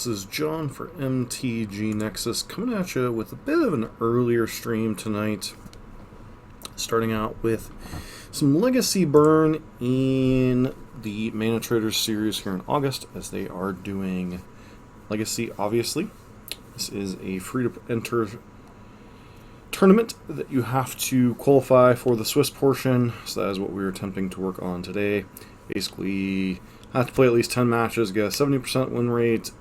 This is John for MTG Nexus coming at you with a bit of an earlier stream tonight. Starting out with some Legacy burn in the Manatraders series here in August, as they are doing Legacy, obviously. This is a free-to-enter tournament that you have to qualify for the Swiss portion, so that is what we're attempting to work on today. Basically, have to play at least 10 matches, get a 70% win rate,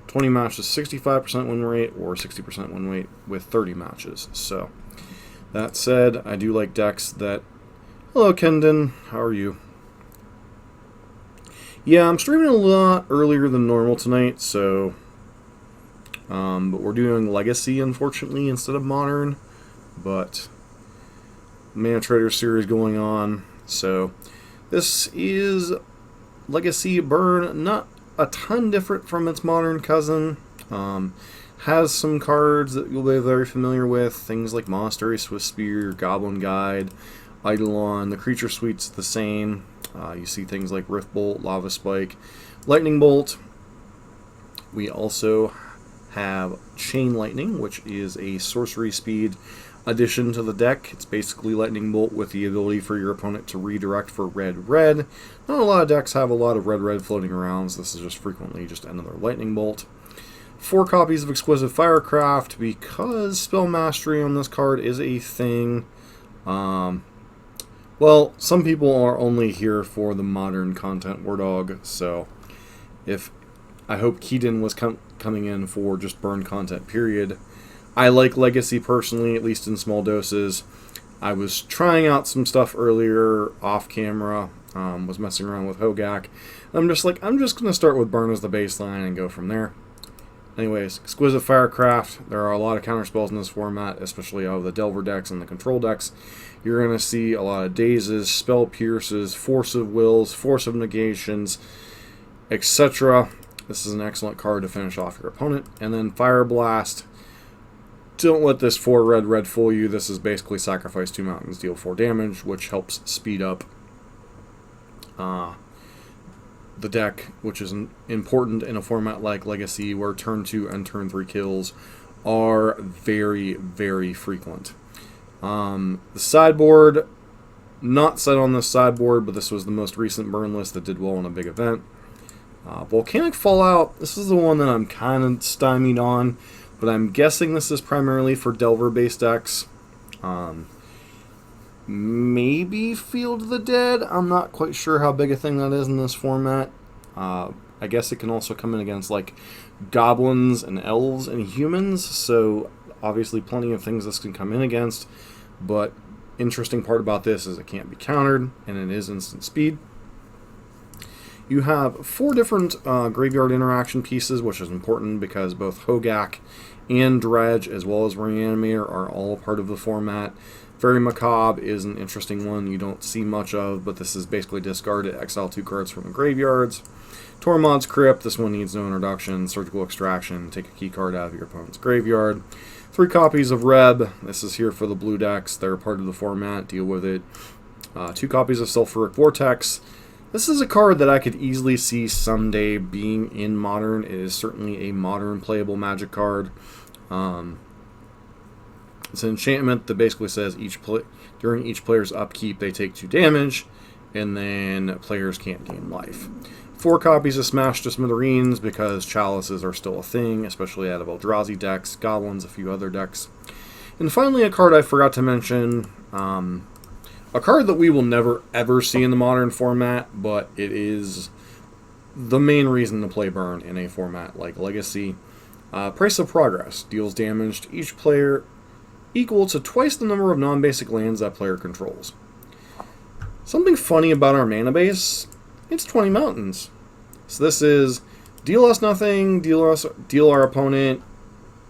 20 matches, 65% win rate, or 60% win rate with 30 matches. So, that said, I do like decks that... Hello, Kendon. How are you? Yeah, I'm streaming a lot earlier than normal tonight, so... but we're doing Legacy, unfortunately, instead of Modern. But... Manatraders series going on, so... This is Legacy burn, not a ton different from its Modern cousin. Has some cards that you'll be very familiar with, things like Monastery, Swift Spear, Goblin Guide, Eidolon. The creature suite's the same. You see things like Rift Bolt, Lava Spike, Lightning Bolt. We also have Chain Lightning, which is a sorcery speed addition to the deck. It's basically Lightning Bolt with the ability for your opponent to redirect for red-red. Not a lot of decks have a lot of red-red floating around, so this is just frequently just another Lightning Bolt. 4 copies of Exquisite Firecraft, because Spell Mastery on this card is a thing. Well, some people are only here for the Modern content, War Dog, so I hope Keaton was coming in for just burn content, period. I like Legacy personally, at least in small doses. I was trying out some stuff earlier off camera, was messing around with Hogak. I'm just like, I'm just going to start with burn as the baseline and go from there. Anyways, Exquisite Firecraft. There are a lot of counterspells in this format, especially out of the Delver decks and the Control decks. You're going to see a lot of Dazes, Spell Pierces, Force of Wills, Force of Negations, etc. This is an excellent card to finish off your opponent. And then Fire Blast. Don't let this 4 red fool you. This is basically sacrifice 2 mountains, deal 4 damage, which helps speed up the deck, which is important in a format like Legacy, where turn 2 and turn 3 kills are very, very frequent. The sideboard, not set on this sideboard, but this was the most recent burn list that did well in a big event. Volcanic Fallout, this is the one that I'm kind of stymied on, but I'm guessing this is primarily for Delver-based decks. Maybe Field of the Dead. I'm not quite sure how big a thing that is in this format. I guess it can also come in against like goblins and elves and humans, so obviously plenty of things this can come in against. But interesting part about this is it can't be countered, and it is instant speed. You have 4 different graveyard interaction pieces, which is important because both Hogak and Dredge, as well as Reanimator, are all part of the format. Very Macabre is an interesting one you don't see much of, but this is basically discard it, exile 2 cards from the graveyards. Tormod's Crypt, this one needs no introduction. Surgical Extraction, take a key card out of your opponent's graveyard. 3 copies of Reb, this is here for the blue decks, they're part of the format, deal with it. 2 copies of Sulfuric Vortex. This is a card that I could easily see someday being in Modern. It is certainly a Modern playable Magic card. It's an enchantment that basically says during each player's upkeep they take 2 damage, and then players can't gain life. 4 copies of Smash to Smithereens, because Chalices are still a thing, especially out of Eldrazi decks, Goblins, a few other decks. And finally, a card I forgot to mention, a card that we will never ever see in the Modern format, but it is the main reason to play burn in a format like Legacy. Price of Progress deals damage to each player equal to twice the number of non-basic lands that player controls. Something funny about our mana base, it's 20 mountains. So this is deal us nothing, deal our opponent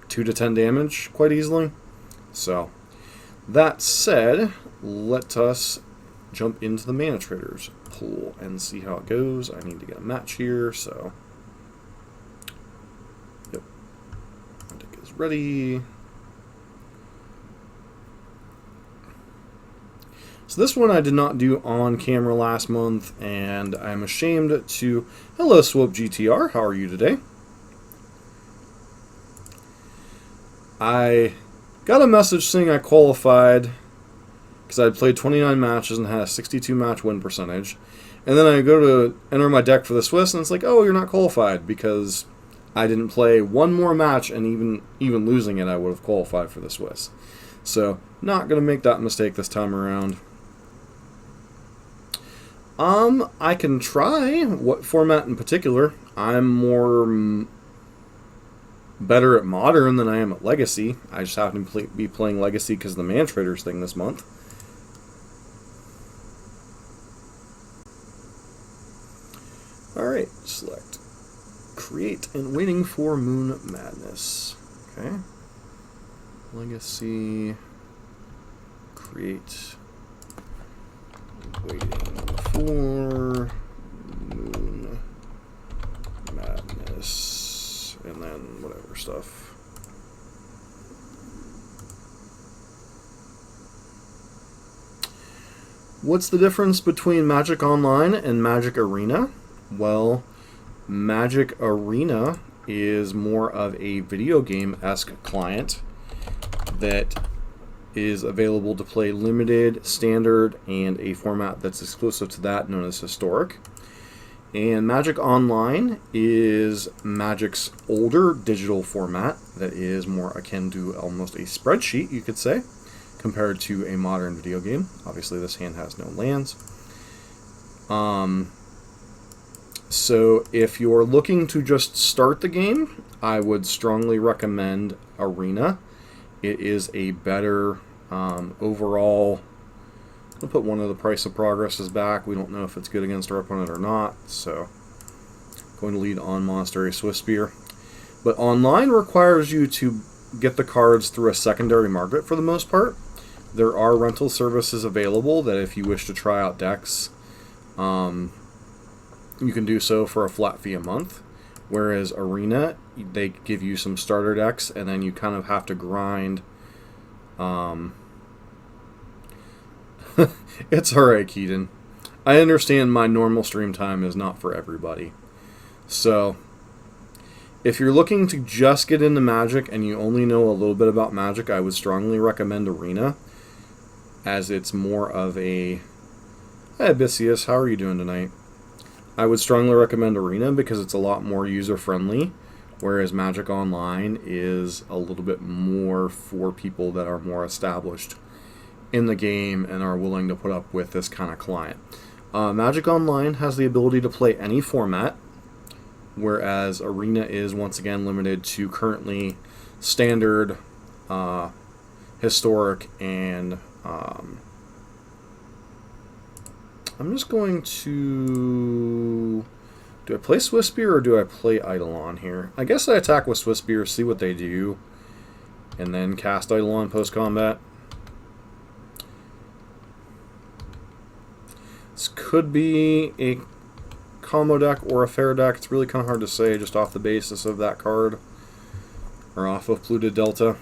2 to 10 damage quite easily. So, that said, let us jump into the Manatraders pool and see how it goes. I need to get a match here, so... Yep. My deck is ready. So this one I did not do on camera last month, and I'm ashamed to... Hello, Swope GTR. How are you today? I got a message saying I qualified because I had played 29 matches and had a 62 match win percentage. And then I go to enter my deck for the Swiss, and it's like, oh, you're not qualified because I didn't play one more match, and even losing it, I would have qualified for the Swiss. So, not going to make that mistake this time around. I can try. What format in particular? I'm more better at Modern than I am at Legacy. I just happen to be playing Legacy because of the Manatraders thing this month. Alright, select. Create and waiting for Moon Madness. Okay. Legacy. Create. Waiting for Moon Madness. And then whatever stuff. What's the difference between Magic Online and Magic Arena? Well, Magic Arena is more of a video game-esque client that is available to play limited, standard, and a format that's exclusive to that known as historic. And Magic Online is Magic's older digital format that is more akin to almost a spreadsheet, you could say, compared to a modern video game. Obviously, this hand has no lands. So if you're looking to just start the game, I would strongly recommend Arena. It is a better overall. I'll put one of the Price of Progresses back. We don't know if it's good against our opponent or not, so going to lead on Monastery Swiftspear. But online requires you to get the cards through a secondary market for the most part. There are rental services available that if you wish to try out decks, you can do so for a flat fee a month. Whereas Arena, they give you some starter decks, and then you kind of have to grind. It's alright, Keaton. I understand my normal stream time is not for everybody. So, if you're looking to just get into Magic and you only know a little bit about Magic, I would strongly recommend Arena, as it's more of a... Hey, Abysseus, how are you doing tonight? I would strongly recommend Arena because it's a lot more user-friendly, whereas Magic Online is a little bit more for people that are more established in the game and are willing to put up with this kind of client. Magic Online has the ability to play any format, whereas Arena is once again limited to currently standard, historic, and I'm just going to... Do I play Swiftspear or do I play Eidolon here? I guess I attack with Swiftspear, see what they do, and then cast Eidolon post-combat. This could be a combo deck or a fair deck. It's really kind of hard to say just off the basis of that card, or off of Polluted Delta.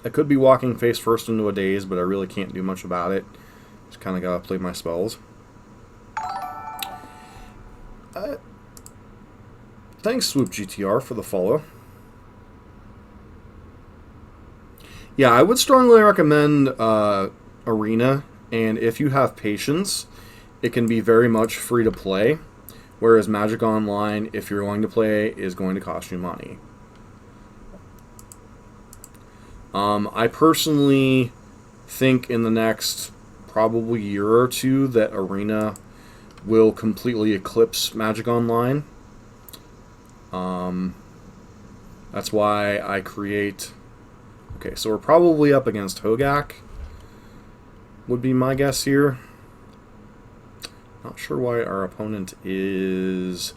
I could be walking face first into a daze, but I really can't do much about it. Just kind of gotta play my spells. Thanks, Swoop GTR, for the follow. Yeah, I would strongly recommend Arena, and if you have patience, it can be very much free to play, whereas Magic Online, if you're going to play, is going to cost you money. I personally think in the next probably year or two that Arena will completely eclipse Magic Online. That's why I create... Okay, so we're probably up against Hogak, would be my guess here. Not sure why our opponent is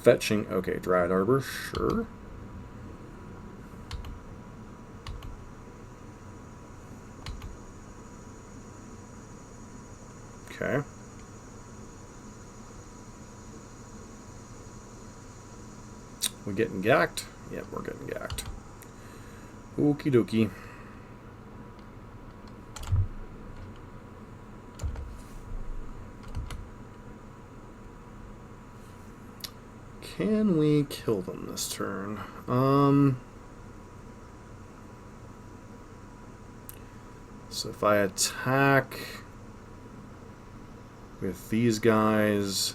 fetching... Okay, Dryad Arbor, sure. Okay. We getting gacked? Yep, we're getting gacked. Okie dokie. Can we kill them this turn? So if I attack with these guys,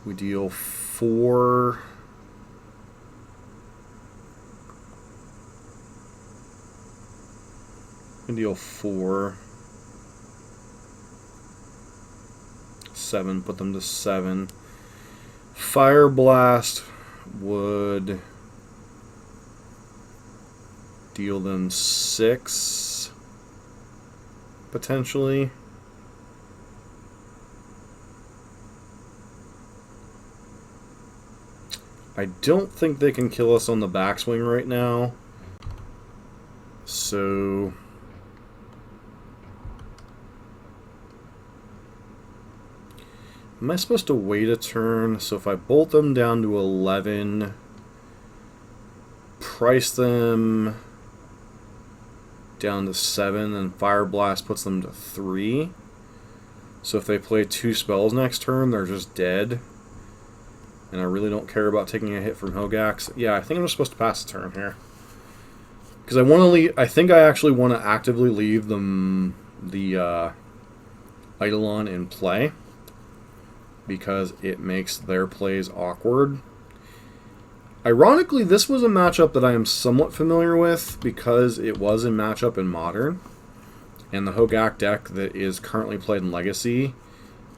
we deal 4. We deal 4. 7, put them to 7. Fire Blast would deal them 6, potentially. I don't think they can kill us on the backswing right now. So am I supposed to wait a turn? So if I bolt them down to 11, price them down to 7, and Fire Blast puts them to 3. So if they play 2 spells next turn, they're just dead. And I really don't care about taking a hit from Hogax. Yeah, I think I'm just supposed to pass the turn here. Because I want to leave. I think I actually want to actively leave them the Eidolon in play, because it makes their plays awkward. Ironically, this was a matchup that I am somewhat familiar with because it was a matchup in Modern. And the Hogak deck that is currently played in Legacy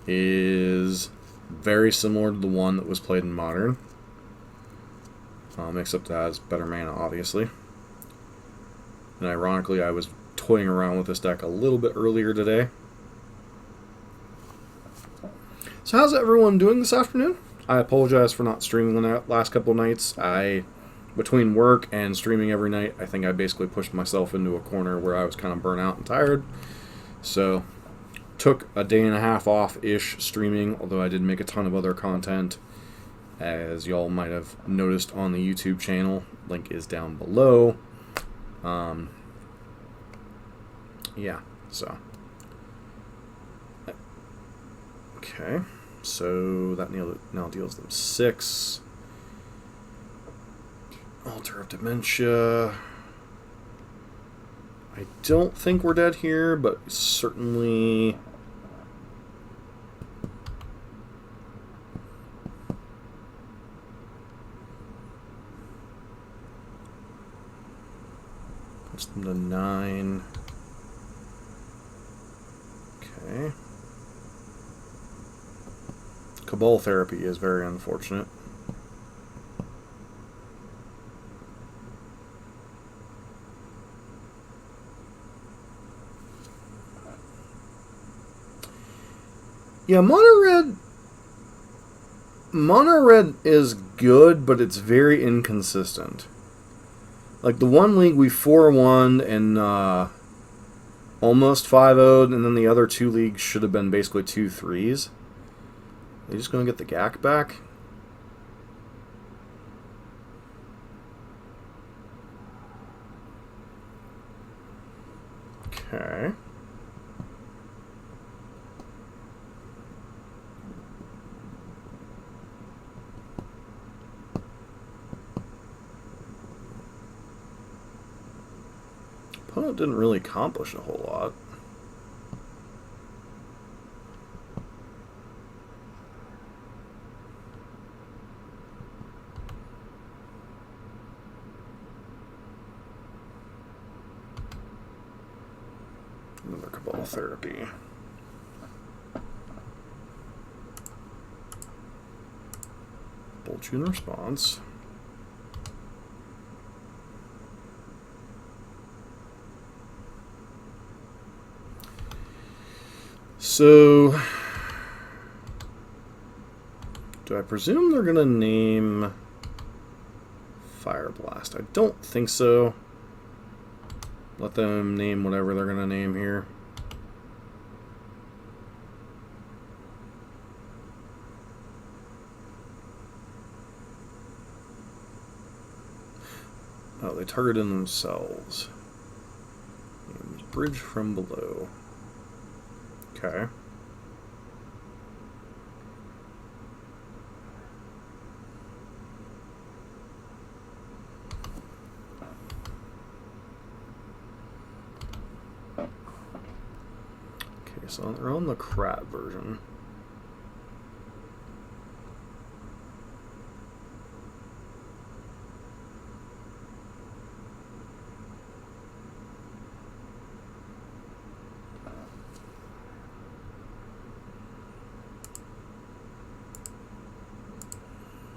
is very similar to the one that was played in Modern. Except it has better mana, obviously. And ironically, I was toying around with this deck a little bit earlier today. So how's everyone doing this afternoon? I apologize for not streaming the last couple of nights. Between work and streaming every night, I think I basically pushed myself into a corner where I was kind of burnt out and tired. So took a day and a half off-ish streaming, although I did make a ton of other content, as y'all might have noticed on the YouTube channel. Link is down below. Yeah, so. Okay, so that now deals them 6. Altar of Dementia. I don't think we're dead here, but certainly... puts them to 9. Okay. Cabal Therapy is very unfortunate. Yeah, Mono Red is good, but it's very inconsistent. Like, the one league we 4-1'd and almost 5-0'd, and then the other 2 leagues should have been basically 2-3s. Are they just going to get the GAC back? Okay. Opponent didn't really accomplish a whole lot. Another Cabal Therapy. Bolt Tune Response. So, do I presume they're going to name Fire Blast? I don't think so. Let them name whatever they're going to name here. Oh, they targeted themselves. Bridge from below. Okay. So they're on the crab version.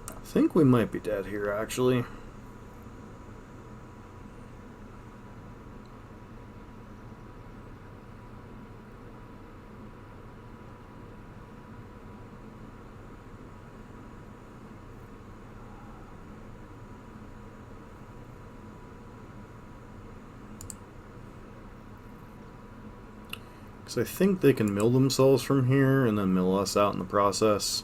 I think we might be dead here, actually. Because I think they can mill themselves from here and then mill us out in the process.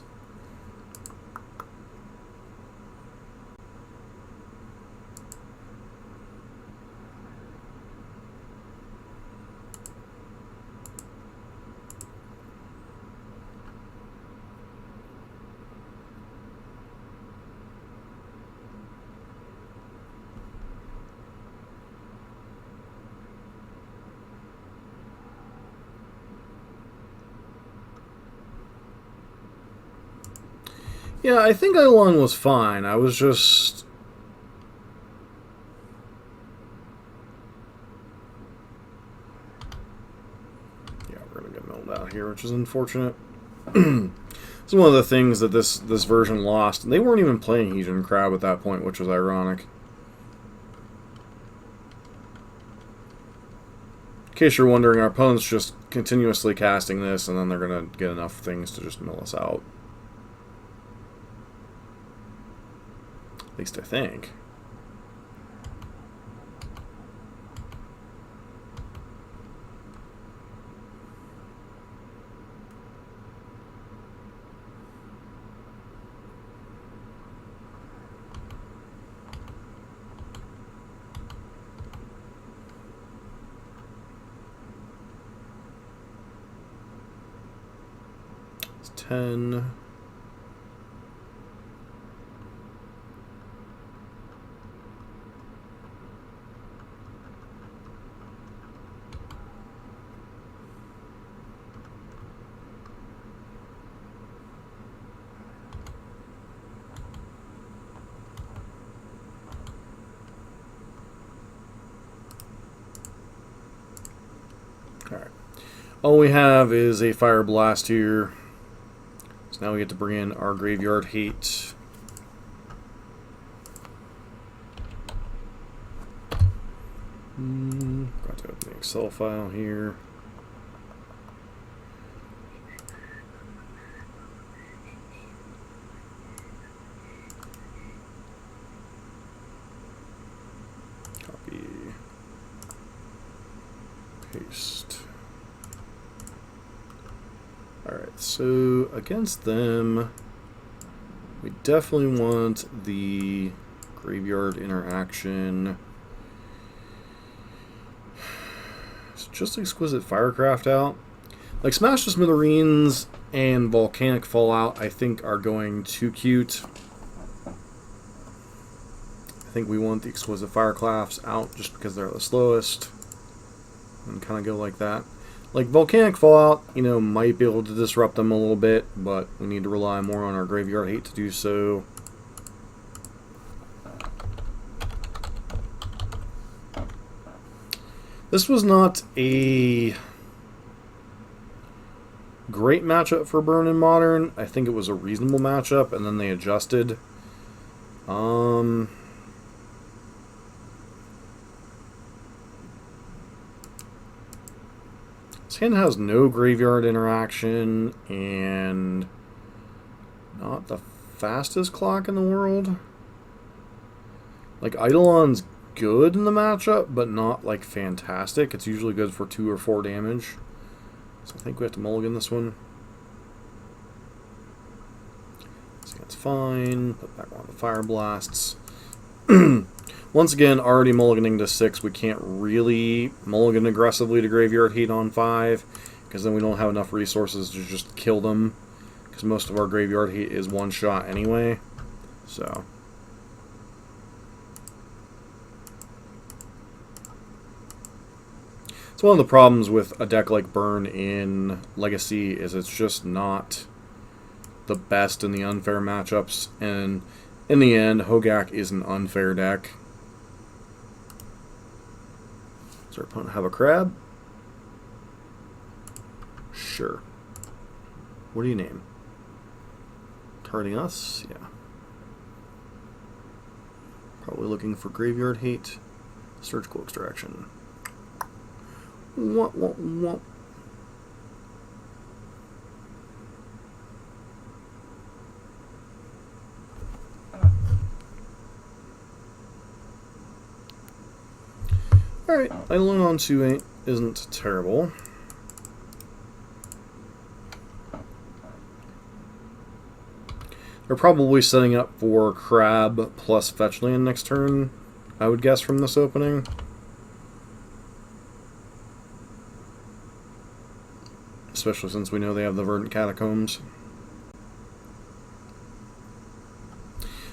Yeah, I think Eidolon was fine. I was just... Yeah, we're going to get milled out here, which is unfortunate. It's one of the things that this version lost. They weren't even playing Heathen Crab at that point, which was ironic. In case you're wondering, our opponent's just continuously casting this, and then they're going to get enough things to just mill us out. At least I think. It's 10. Alright. All we have is a Fire Blast here. So now we get to bring in our Graveyard Hate. Got to open the Excel file here. Copy. Paste. Alright, so against them, we definitely want the Graveyard interaction. It's just Exquisite Firecraft out. Like Smash the Smithereens and Volcanic Fallout, I think are going too cute. I think we want the Exquisite Firecrafts out just because they're the slowest. And kind of go like that. Like Volcanic Fallout, you know, might be able to disrupt them a little bit, but we need to rely more on our Graveyard Hate to do so. This was not a great matchup for Burn in Modern. I think it was a reasonable matchup, and then they adjusted. This hand has no graveyard interaction and not the fastest clock in the world. Like Eidolon's good in the matchup, but not like fantastic. It's usually good for 2 or 4 damage. So I think we have to mulligan this one. So that's fine. Put back one of the Fire Blasts. Once again, already mulliganing to 6, we can't really mulligan aggressively to Graveyard Hate on 5, because then we don't have enough resources to just kill them, because most of our Graveyard Hate is one shot anyway. So It's one of the problems with a deck like Burn in Legacy is it's just not the best in the unfair matchups, and in the end, Hogak is an unfair deck. Does our opponent have a crab? Sure. What do you name? Targeting us? Yeah. Probably looking for Graveyard Hate. Surgical Extraction. What? Alright, Eidolon on 2/8 isn't terrible. They're probably setting up for Crab plus Fetchland next turn, I would guess, from this opening. Especially since we know they have the Verdant Catacombs.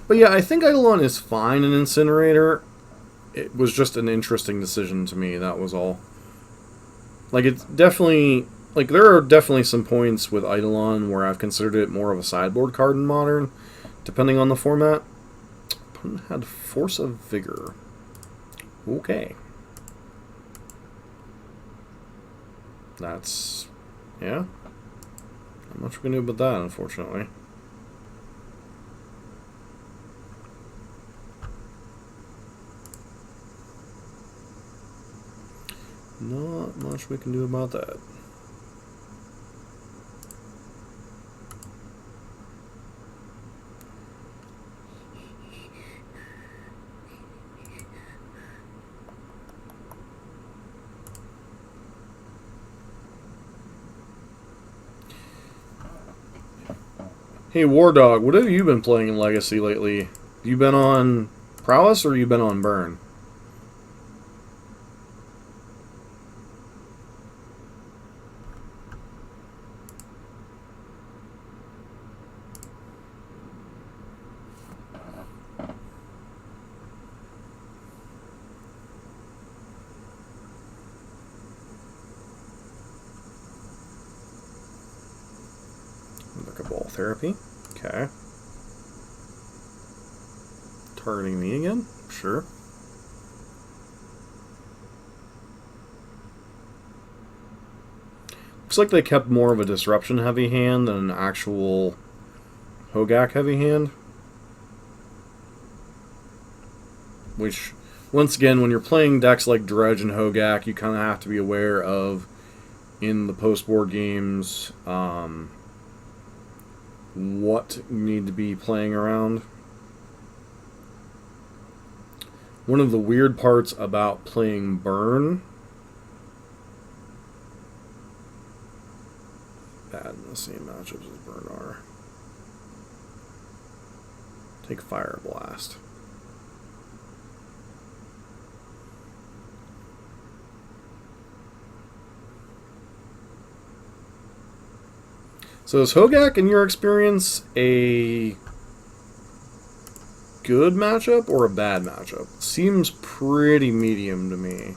But yeah, I think Eidolon is fine in Incinerator. It was just an interesting decision to me, that was all. Like, it's definitely... Like, there are definitely some points with Eidolon where I've considered it more of a sideboard card in Modern, depending on the format. Opponent had Force of Vigor. Okay. That's... yeah? Not much we can do about that, unfortunately. Not much we can do about that. Hey, War Dog, what have you been playing in Legacy lately? You been on Prowess or you been on Burn? Ball Therapy. Okay. Targeting me again? Sure. Looks like they kept more of a Disruption heavy hand than an actual Hogak heavy hand. Which, once again, when you're playing decks like Dredge and Hogak, you kind of have to be aware of, in the post-board games, what you need to be playing around. One of the weird parts about playing Burn, bad in the same matchups as Burn are. Take Fire Blast. So is Hogak, in your experience, a good matchup or a bad matchup? Seems pretty medium to me.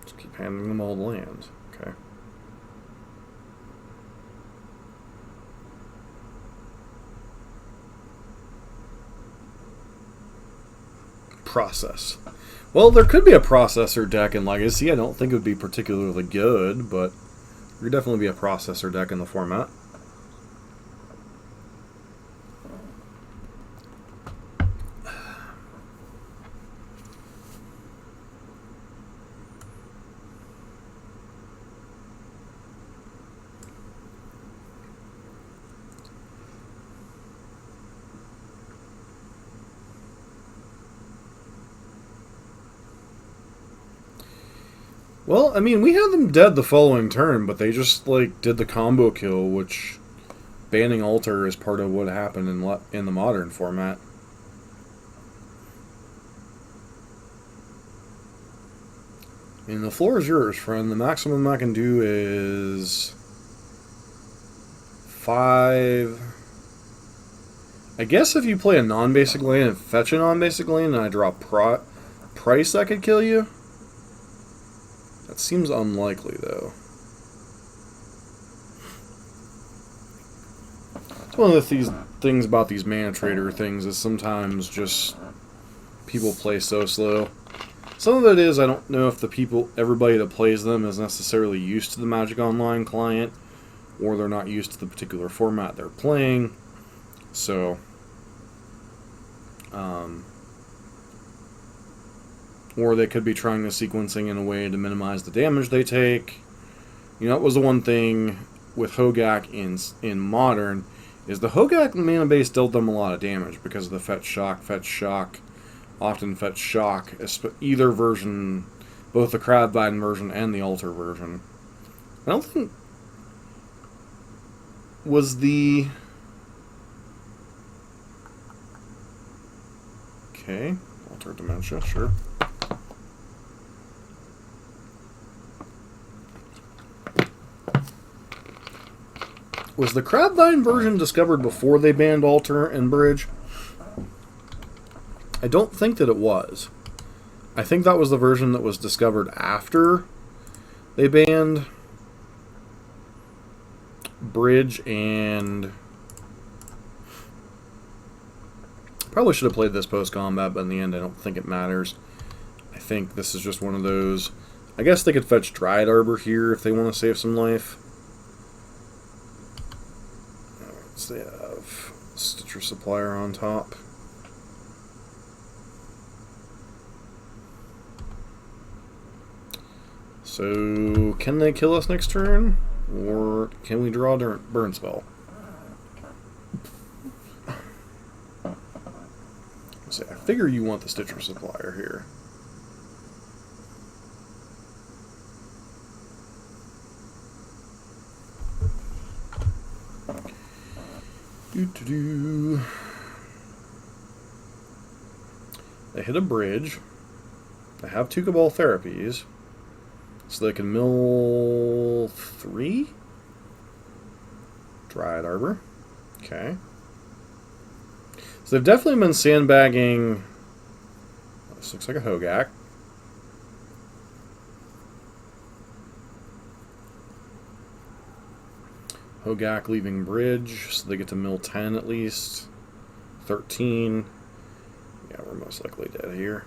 Just keep handing them all the land. Okay. Process. Well, there could be a processor deck in Legacy. I don't think it would be particularly good, but there could definitely be a processor deck in the format. Well, I mean, we had them dead the following turn, but they just, like, did the combo kill, which banning Altar is part of what happened in the Modern format. And the floor is yours, friend. The maximum I can do is 5. I guess if you play a non-basic lane and fetch a non-basic lane and I draw price, I could kill you. That seems unlikely, though. It's one of the things about these Manatrader things is sometimes just people play so slow. Some of it is I don't know if everybody that plays them is necessarily used to the Magic Online client, or they're not used to the particular format they're playing. So, or they could be trying the sequencing in a way to minimize the damage they take. You know, that was the one thing with Hogak in Modern, is the Hogak mana base dealt them a lot of damage because of the fetch shock, often fetch shock, either version, both the Crabvine version and the Altar version. I don't think was the okay, Altar Dementia, sure. Was the Crabvine version discovered before they banned Altar and Bridge? I don't think that it was. I think that was the version that was discovered after they banned Bridge, and probably should have played this post-combat, but in the end I don't think it matters. I think this is just one of those. I guess they could fetch Dryad Arbor here if they want to save some life. They have Stitcher Supplier on top. So, can they kill us next turn? Or can we draw a burn spell? So I figure you want the Stitcher Supplier here. They hit a bridge. They have 2 Cabal Therapies. So they can mill 3? Dryad Arbor. Okay. So they've definitely been sandbagging. This looks like a Hogak. Hogak leaving bridge, so they get to mill 10 at least. 13. Yeah, we're most likely dead here.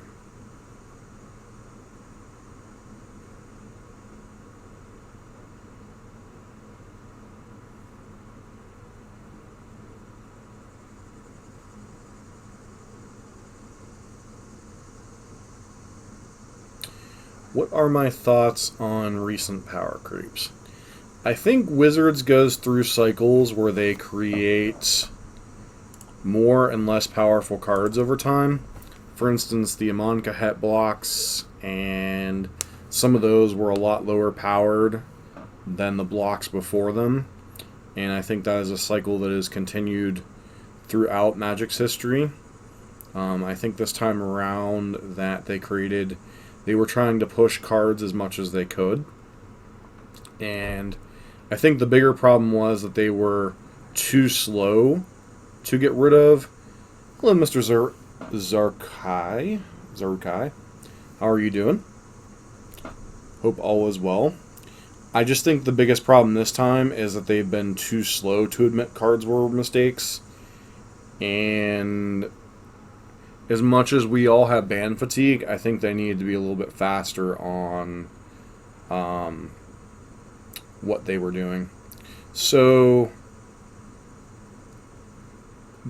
What are my thoughts on recent power creeps? I think Wizards goes through cycles where they create more and less powerful cards over time. For instance, the Amon Kahet blocks, and some of those were a lot lower powered than the blocks before them. And I think that is a cycle that has continued throughout Magic's history. I think this time around that they were trying to push cards as much as they could. And I think the bigger problem was that they were too slow to get rid of. Hello, Mr. Zarukai. How are you doing? Hope all is well. I just think the biggest problem this time is that they've been too slow to admit cards were mistakes. And as much as we all have ban fatigue, I think they need to be a little bit faster on what they were doing. So,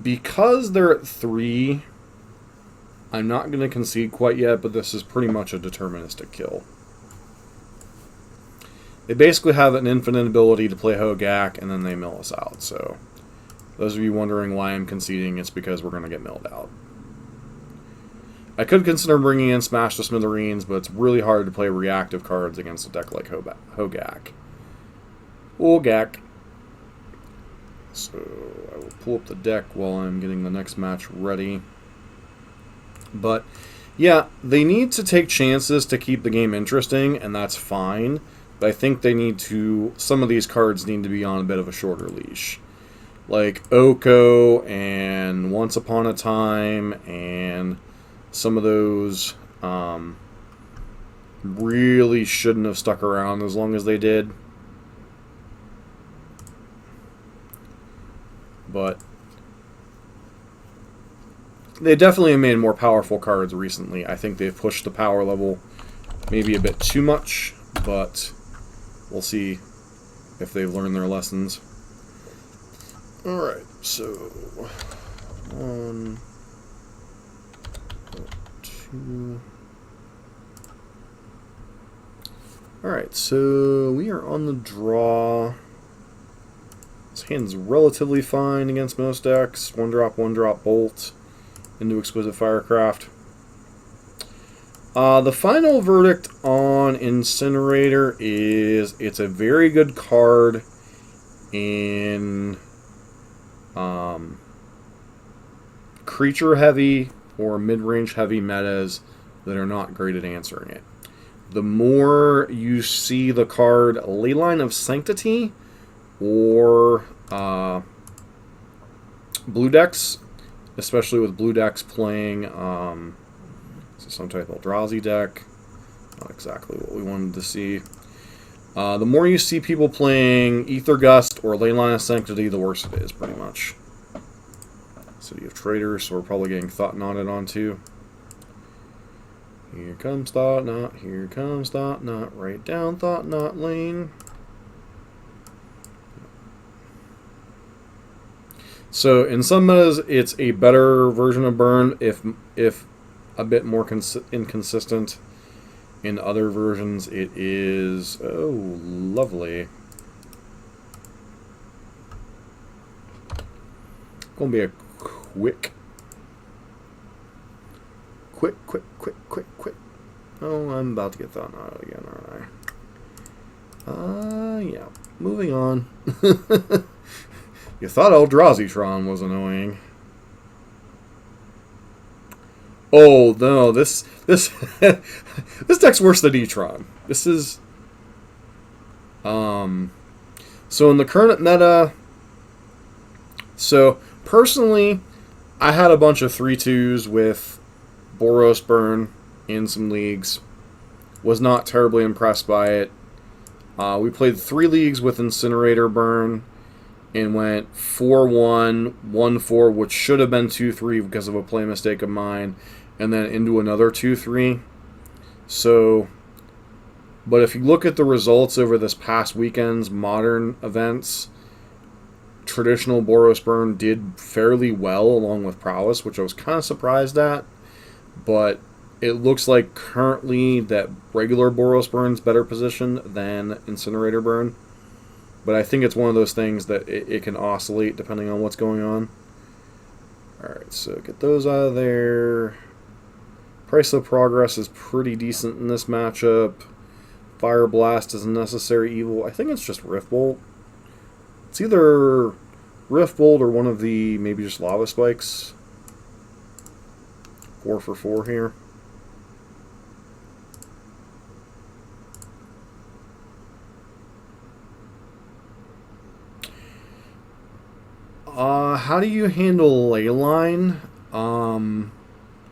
because they're at 3, I'm not going to concede quite yet, but this is pretty much a deterministic kill. They basically have an infinite ability to play Hogak, and then they mill us out. So, those of you wondering why I'm conceding, it's because we're going to get milled out. I could consider bringing in Smash the Smithereens, but it's really hard to play reactive cards against a deck like Hogak. So I will pull up the deck while I'm getting the next match ready. But Yeah, they need to take chances to keep the game interesting, and that's fine. But I think they need to. Some of these cards need to be on a bit of a shorter leash. Like Oko and Once Upon a Time, and some of those really shouldn't have stuck around as long as they did. But they definitely have made more powerful cards recently. I think they've pushed the power level maybe a bit too much, but we'll see if they've learned their lessons. Alright, so 1, 2. Alright, so we are on the draw. This hand's relatively fine against most decks. 1-drop Bolt into Exquisite Firecraft. The final verdict on Incinerator is it's a very good card in creature heavy or mid-range heavy metas that are not great at answering it. The more you see the card Leyline of Sanctity or blue decks, especially with blue decks playing some type of Eldrazi deck, not exactly what we wanted to see. The more you see people playing Ether Gust or Leyline of Sanctity, the worse it is, pretty much. City of Traders, so we're probably getting Thought Knotted onto. Here comes Thought Knot, here comes Thought Knot, right down Thought Knot lane. So in some metas, it's a better version of Burn, if a bit more inconsistent. In other versions, it is lovely. Gonna be a quick. Oh, I'm about to get Thought Knot again, aren't I? Yeah. Moving on. You thought Eldrazi was annoying. Oh no, this this deck's worse than E-Tron. This is so in the current meta. So personally, I had a bunch of 3/2s with Boros Burn in some leagues. Was not terribly impressed by it. We played 3 leagues with Incinerator Burn and went 4-1, 1-4, which should have been 2-3 because of a play mistake of mine, and then into another 2-3. So, but if you look at the results over this past weekend's modern events, traditional Boros Burn did fairly well along with Prowess, which I was kind of surprised at. But it looks like currently that regular Boros Burn's better positioned than Incinerator Burn. But I think it's one of those things that it can oscillate depending on what's going on. Alright, so get those out of there. Price of Progress is pretty decent in this matchup. Fire Blast is a necessary evil. I think it's just Rift Bolt. It's either Rift Bolt or one of the maybe just Lava Spikes. 4 for 4 here. How do you handle Leyline?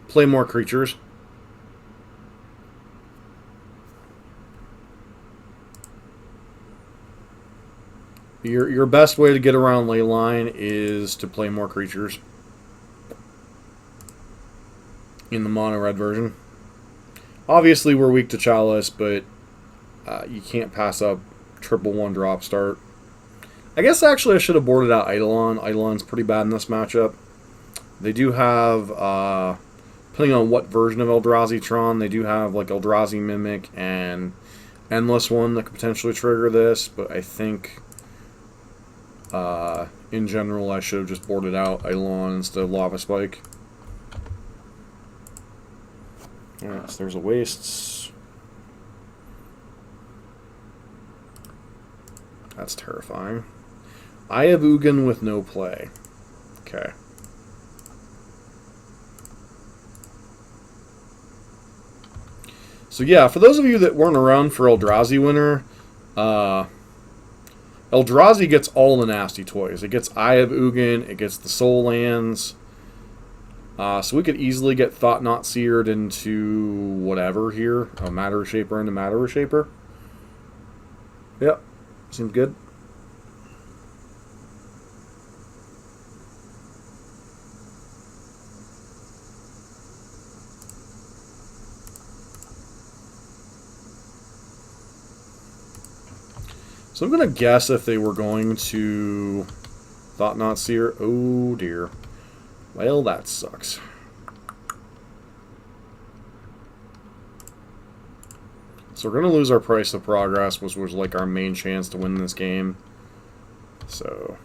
Play more creatures. Your best way to get around Leyline is to play more creatures in the mono red version. Obviously, we're weak to Chalice, but you can't pass up triple 1-drop start. I guess actually I should have boarded out Eidolon. Eidolon's pretty bad in this matchup. They do have, depending on what version of Eldrazi Tron, they do have like Eldrazi Mimic and Endless one that could potentially trigger this, but I think in general I should have just boarded out Eidolon instead of Lava Spike. Alright, so there's a Wastes. That's terrifying. I have Ugin with no play. Okay. So yeah, for those of you that weren't around for Eldrazi Winter, Eldrazi gets all the nasty toys. It gets Eye of Ugin, it gets the Soul Lands. So we could easily get Thought Not Seared into whatever here. A Matter Shaper into Matter Shaper. Yep, seems good. So I'm going to guess if they were going to Thought Not Seer. Oh, dear. Well, that sucks. So we're going to lose our Price of Progress, which was like our main chance to win this game. So.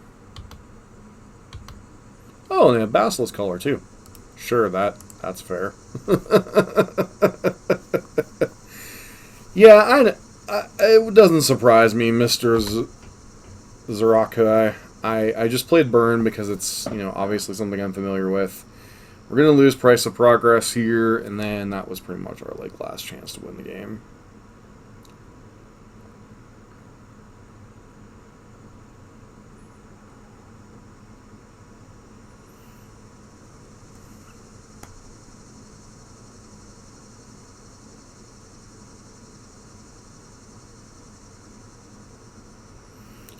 Oh, and they have Basilisk Color, too. Sure, that's fair. Yeah, it doesn't surprise me, Mr. Zarakai. I just played Burn because it's, obviously something I'm familiar with. We're going to lose Price of Progress here, and then that was pretty much our last chance to win the game.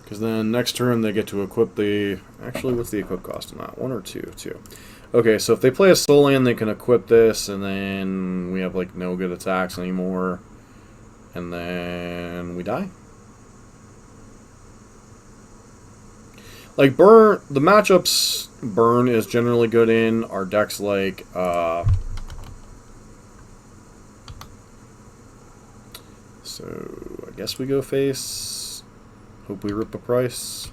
Because then next turn they get to equip the... Actually, what's the equip cost on that? 1 or 2? 2. Okay, so if they play a Soul Land, they can equip this, and then we have, no good attacks anymore. And then we die. Burn... The matchups Burn is generally good in. Our decks so I guess we go face... Hope we rip a price.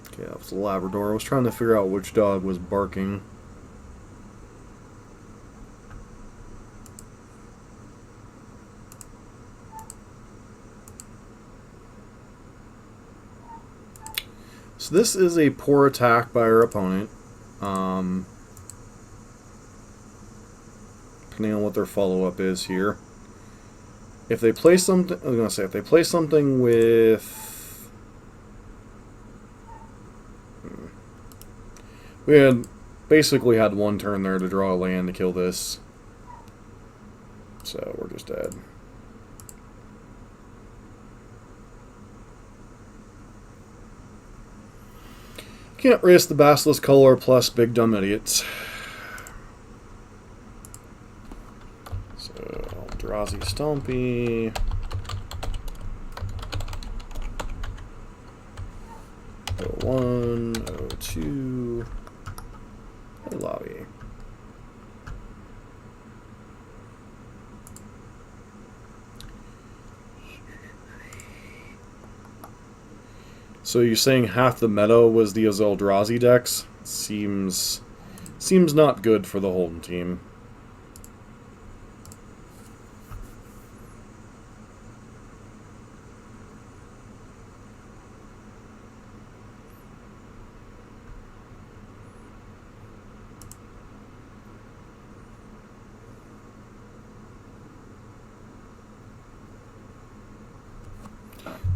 Okay, that was the Labrador. I was trying to figure out which dog was barking. So this is a poor attack by our opponent. Depending on what their follow-up is here. If they play something, I was gonna say, if they play something with, we basically had one turn there to draw a land to kill this, so we're just dead. Can't risk the Basilisk Color plus Big Dumb Idiots. So, Eldrazi Stompy. O1, O2. Hey, Lobby. So you're saying half the meta was the Eldrazi decks? Seems not good for the Holden team.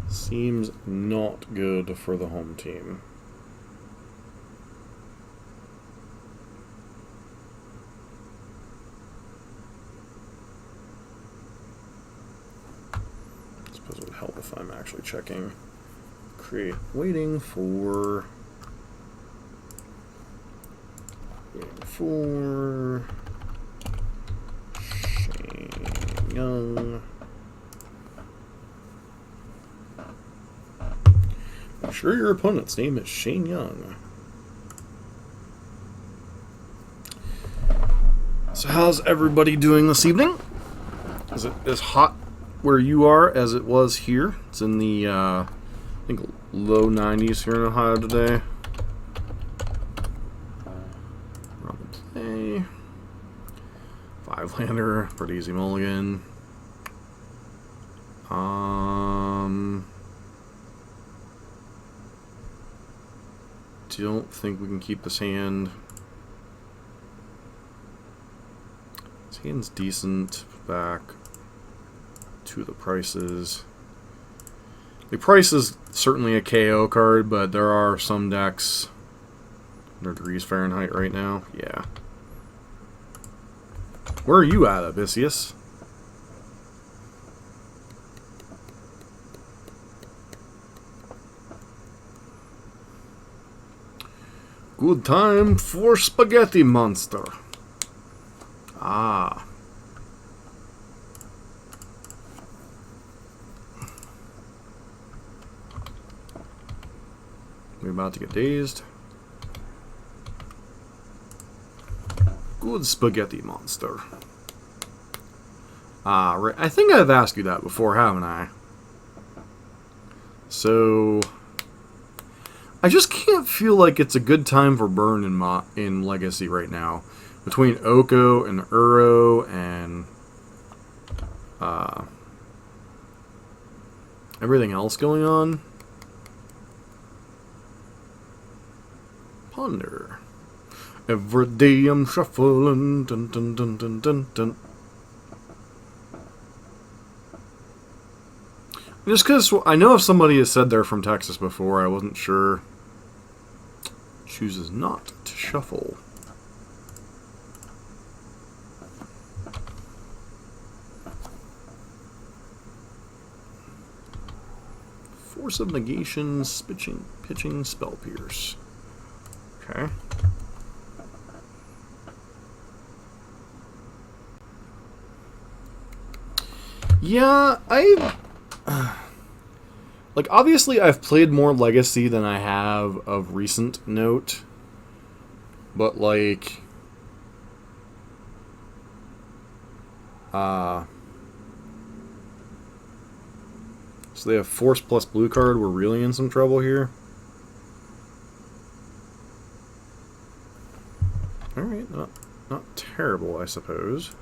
Seems not good for the home team. I suppose it would help if I'm actually checking. Waiting for Shane Young. I'm sure your opponent's name is Shane Young. So how's everybody doing this evening? Is it as hot where you are as it was here? It's in the, I think, low 90s here in Ohio today. Run the play. 5-lander, pretty easy mulligan. Don't think we can keep this hand. This hand's decent. Back to the prices. The price is certainly a KO card, but there are some decks under degrees Fahrenheit right now. Yeah. Where are you at, Abysseus? Good time for Spaghetti Monster. Ah. We're about to get dazed. Good Spaghetti Monster. Ah, right. I think I've asked you that before, haven't I? So, I just can't feel like it's a good time for burn in Legacy right now. Between Oko and Uro and everything else going on. Ponder. Every day I'm shuffling. Dun, dun, dun, dun, dun, dun. Just because I know if somebody has said they're from Texas before, I wasn't sure. Chooses not to shuffle. Force of Negation, pitching, Spell Pierce. Okay. Yeah, like, obviously I've played more Legacy than I have of recent note. But, like, so they have Force plus blue card. We're really in some trouble here. Alright, not terrible, I suppose.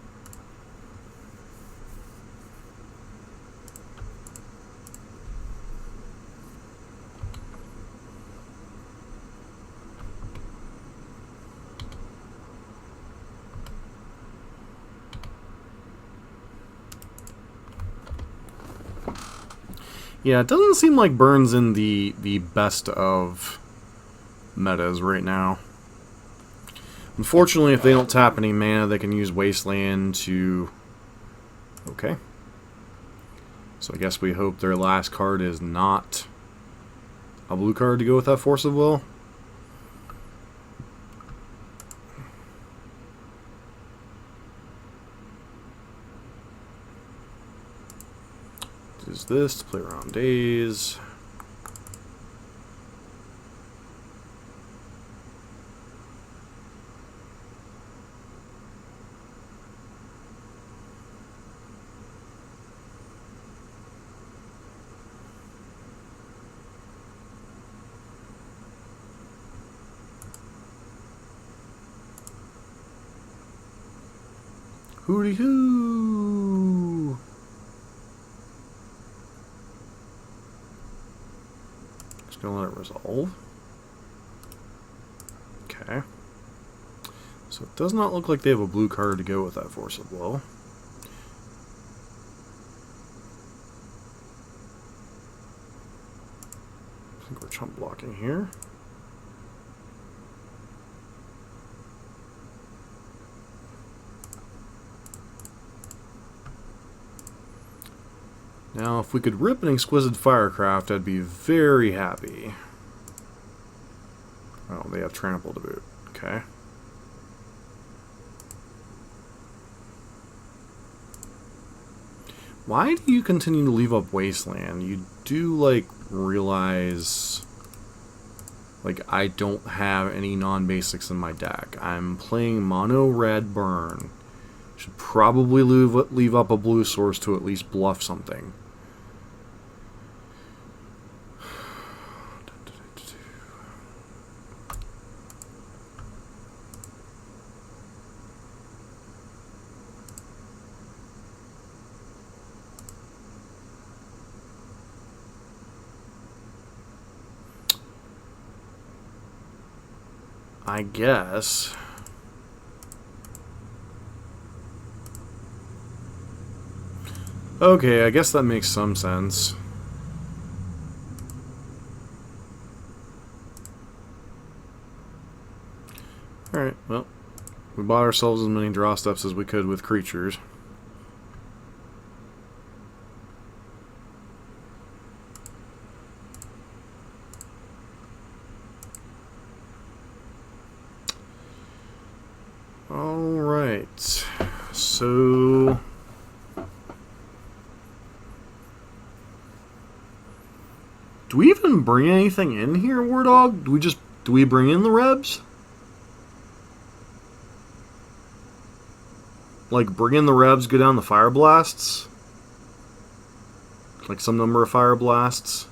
Yeah, it doesn't seem like Burn's in the best of metas right now. Unfortunately, if they don't tap any mana, they can use Wasteland to... Okay. So I guess we hope their last card is not a blue card to go with that Force of Will. Use this to play around days. Hooty hoo! Just gonna let it resolve. Okay. So it does not look like they have a blue card to go with that Force of Will. I think we're chump blocking here. Now, if we could rip an Exquisite Firecraft, I'd be very happy. Oh, they have Trample to boot. Okay. Why do you continue to leave up Wasteland? You do, like, realize... Like, I don't have any non-basics in my deck. I'm playing mono red burn. Should probably leave up a blue source to at least bluff something. I guess. Okay, I guess that makes some sense. Alright, well, we bought ourselves as many draw steps as we could with creatures. Alright, so... do we even bring anything in here, War Dog? Do we bring in the Rebs? Like, bring in the Rebs, go down the Fire Blasts? Like, some number of Fire Blasts?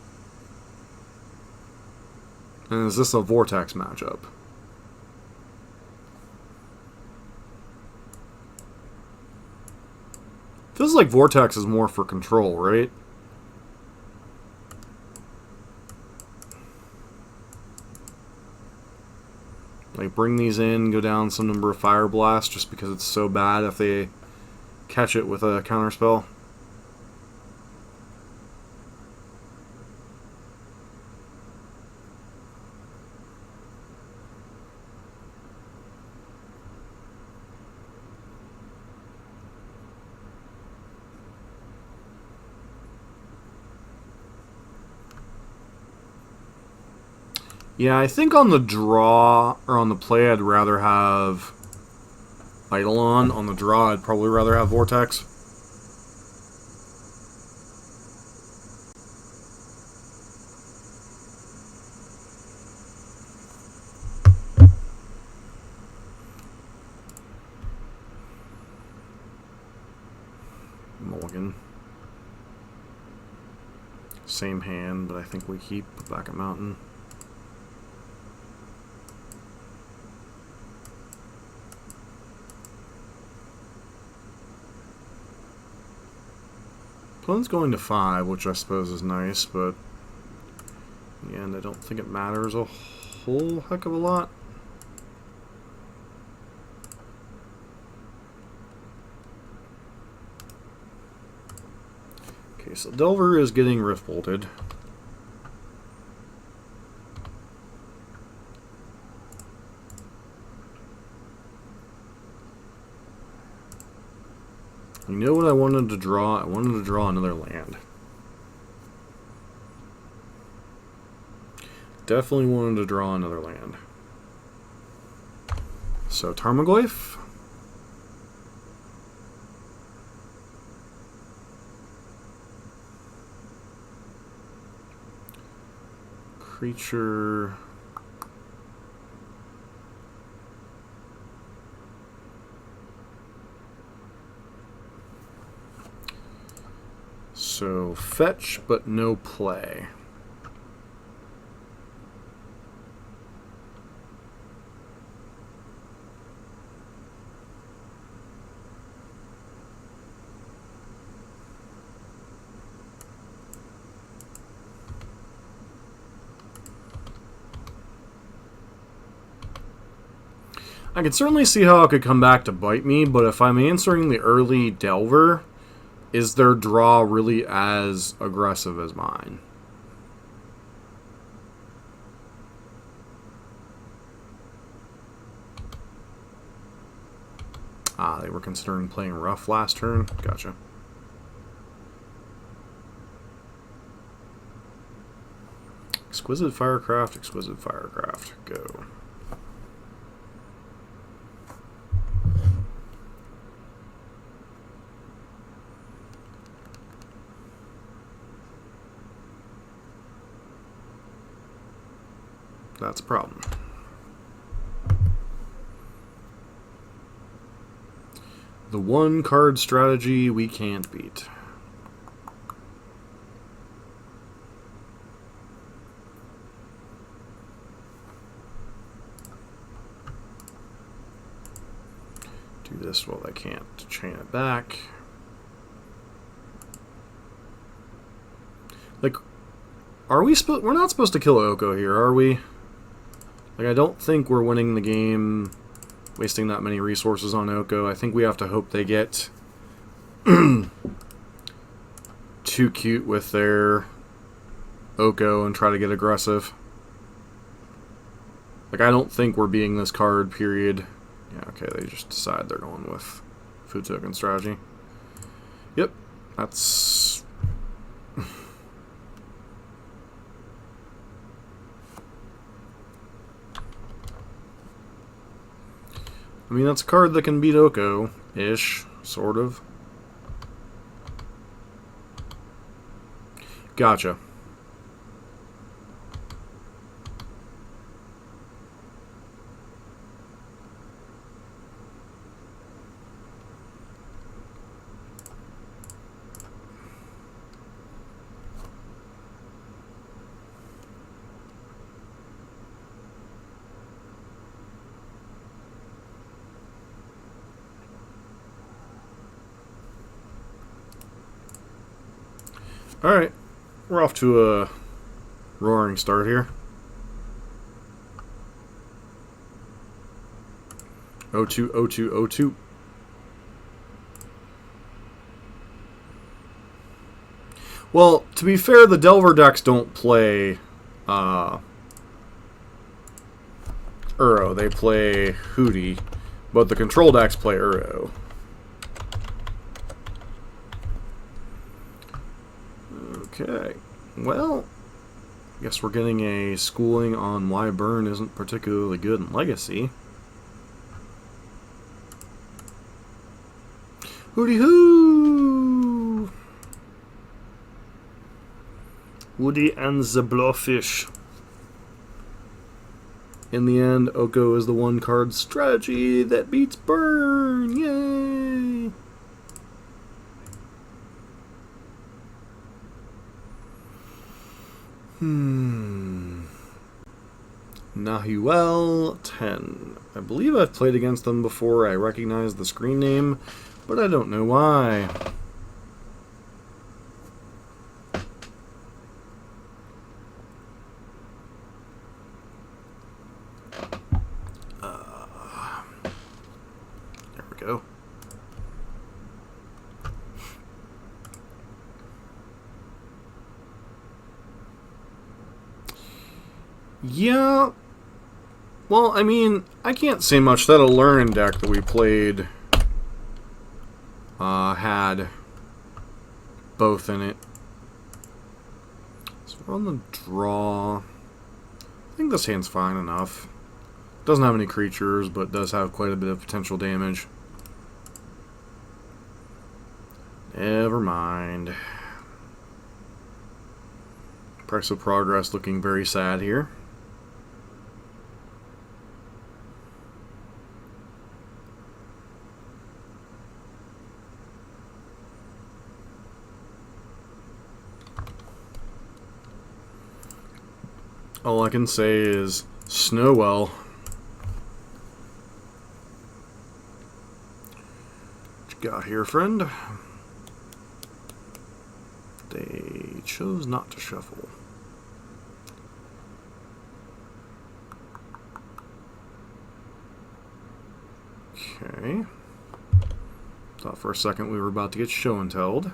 And is this a Vortex matchup? Feels like Vortex is more for control, right? Like, bring these in, go down some number of Fire Blasts just because it's so bad if they catch it with a counterspell. Yeah, I think on the draw, or on the play, I'd rather have Eidolon. On the draw, I'd probably rather have Vortex. Mulligan. Same hand, but I think we keep back at Mountain. Opponent's going to 5, which I suppose is nice, but in the end, I don't think it matters a whole heck of a lot. Okay, so Delver is getting Rift Bolted. You know what I wanted to draw? I wanted to draw another land. Definitely wanted to draw another land. So, Tarmogoyf. Creature... So, fetch, but no play. I can certainly see how it could come back to bite me, but if I'm answering the early Delver, is their draw really as aggressive as mine? Ah, they were considering playing rough last turn? Gotcha. Exquisite Firecraft, go. That's a problem. The one card strategy we can't beat. Do this while I can't chain it back. Like, are we we're not supposed to kill Oko here, are we? Like, I don't think we're winning the game wasting that many resources on Oko. I think we have to hope they get too cute with their Oko and try to get aggressive. Like, I don't think we're beating this card, period. Yeah, okay, they just decide they're going with food token strategy. Yep, that's... I mean, that's a card that can beat Oko-ish, sort of. Gotcha. Alright, we're off to a roaring start here. 0-2, 0-2, 0-2. Well, to be fair, the Delver decks don't play Uro. They play Hootie, but the control decks play Uro. Okay, well, I guess we're getting a schooling on why Burn isn't particularly good in Legacy. Hooty hoo! Woody and the Blowfish. In the end, Oko is the one card strategy that beats Burn! Yay! Nahuel 10. I believe I've played against them before. I recognize the screen name, but I don't know why. There we go. Yeah. Well, I mean, I can't say much. That Alurin deck that we played had both in it. So we're on the draw. I think this hand's fine enough. Doesn't have any creatures, but does have quite a bit of potential damage. Never mind. Price of Progress looking very sad here. All I can say is, Snowwell. What you got here, friend? They chose not to shuffle. Okay. Thought for a second we were about to get show and telled.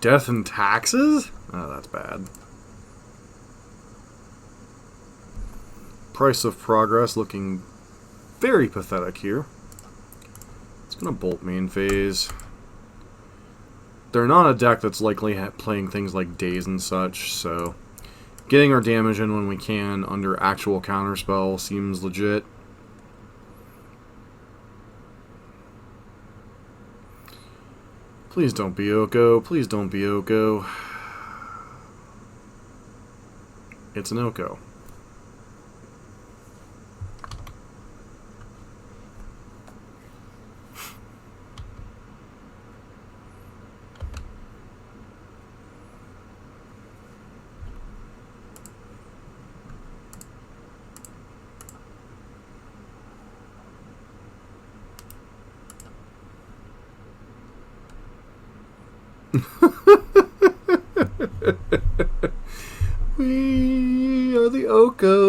Death and Taxes? Oh, that's bad. Price of Progress looking very pathetic here. It's going to bolt main phase. They're not a deck that's likely playing things like Daze and such, so getting our damage in when we can under actual counterspell seems legit. Please don't be Oko. Please don't be Oko. It's an Oko.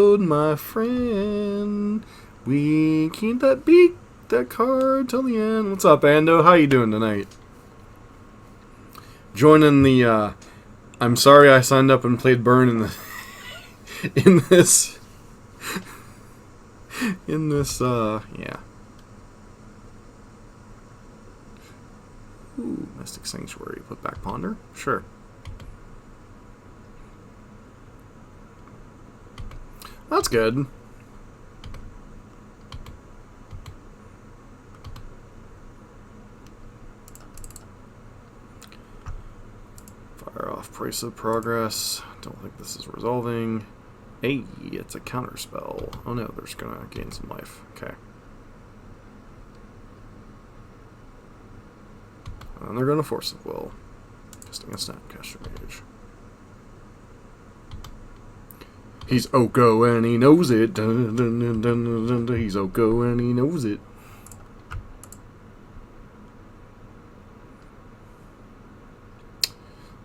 road, my friend. We keep that card till the end. What's up, Ando? How you doing tonight? Joining the, I'm sorry I signed up and played Burn in this, yeah. Ooh, Mystic Sanctuary. Put back Ponder? Sure. That's good. Fire off Price of Progress. Don't think this is resolving. Hey, it's a counter spell. Oh no, they're just gonna gain some life. Okay. And they're gonna Force of Will. Casting a Snapcaster Mage. He's Oko and he knows it. Dun, dun, dun, dun, dun, dun. He's Oko and he knows it.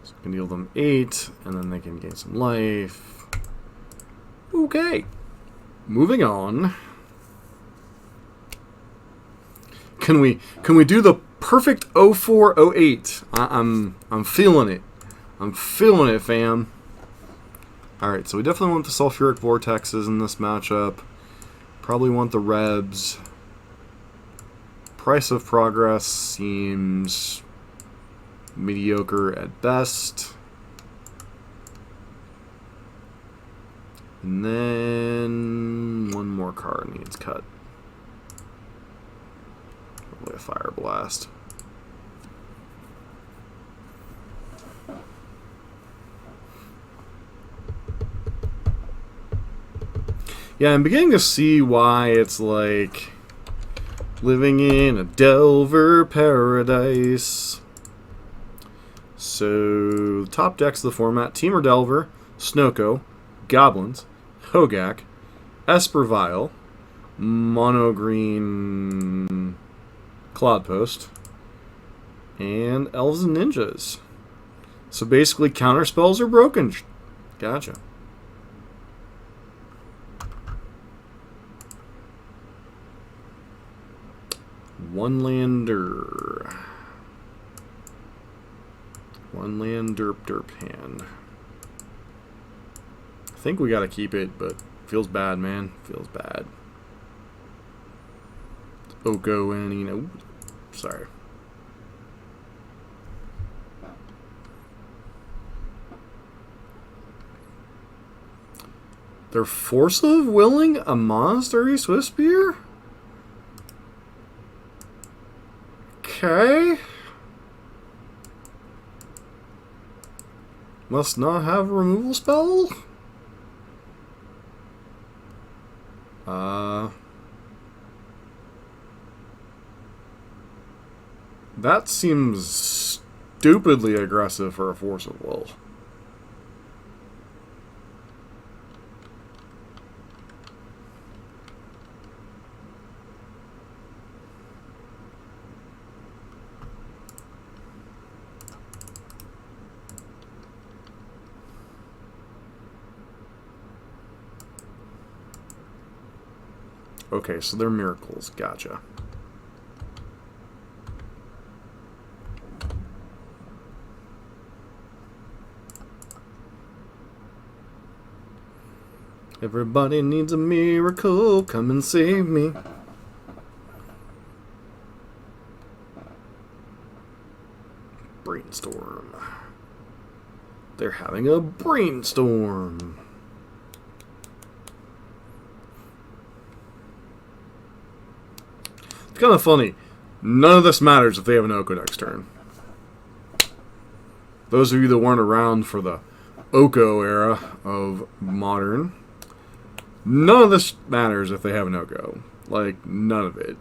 So we can deal them 8, and then they can gain some life. Okay. Moving on. Can we do the perfect 0408? I'm feeling it. I'm feeling it, fam. Alright, so we definitely want the Sulfuric Vortexes in this matchup. Probably want the Rebs. Price of Progress seems mediocre at best. And then one more card needs cut. Probably a Fire Blast. Yeah, I'm beginning to see why it's like living in a Delver paradise. So, top decks of the format: Temur Delver, Snoko, Goblins, Hogak, Espervile, Mono Green Cloudpost, and Elves and Ninjas. So basically, counter spells are broken. Gotcha. One lander. One land derp hand. I think we gotta keep it, but feels bad, man. Feels bad. Oko and you know, sorry. They're Force of Willing a Monastery Swiftspear? Okay. Must not have a removal spell? That seems stupidly aggressive for a Force of Will. Okay, so they're miracles. Gotcha. Everybody needs a miracle. Come and save me. Brainstorm. They're having a brainstorm. It's kind of funny. None of this matters if they have an Oko next turn. Those of you that weren't around for the Oko era of Modern, none of this matters if they have an Oko. Like, none of it.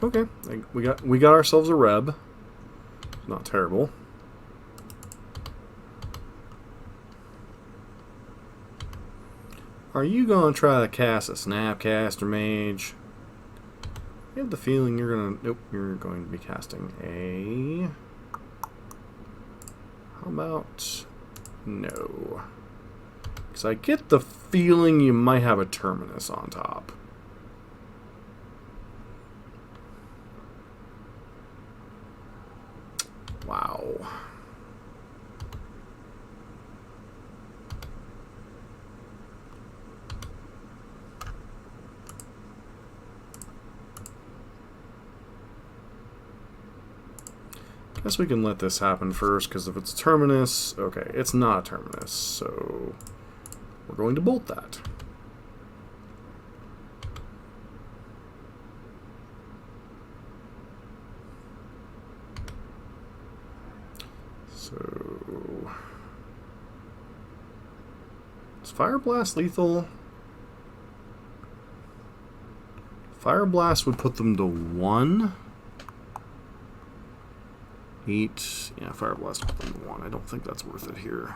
Okay, we got ourselves a Reb. Not terrible. Are you going to try to cast a Snapcaster Mage? I have the feeling you're going to... Nope, you're going to be casting a... How about... No. Because I get the feeling you might have a Terminus on top. Wow. Guess we can let this happen first, because if it's Terminus... Okay, it's not a Terminus, so... We're going to bolt that. So... Is Fire Blast lethal? Fire Blast would put them to 1. 8. Yeah, Fire Blast would put them to 1. I don't think that's worth it here.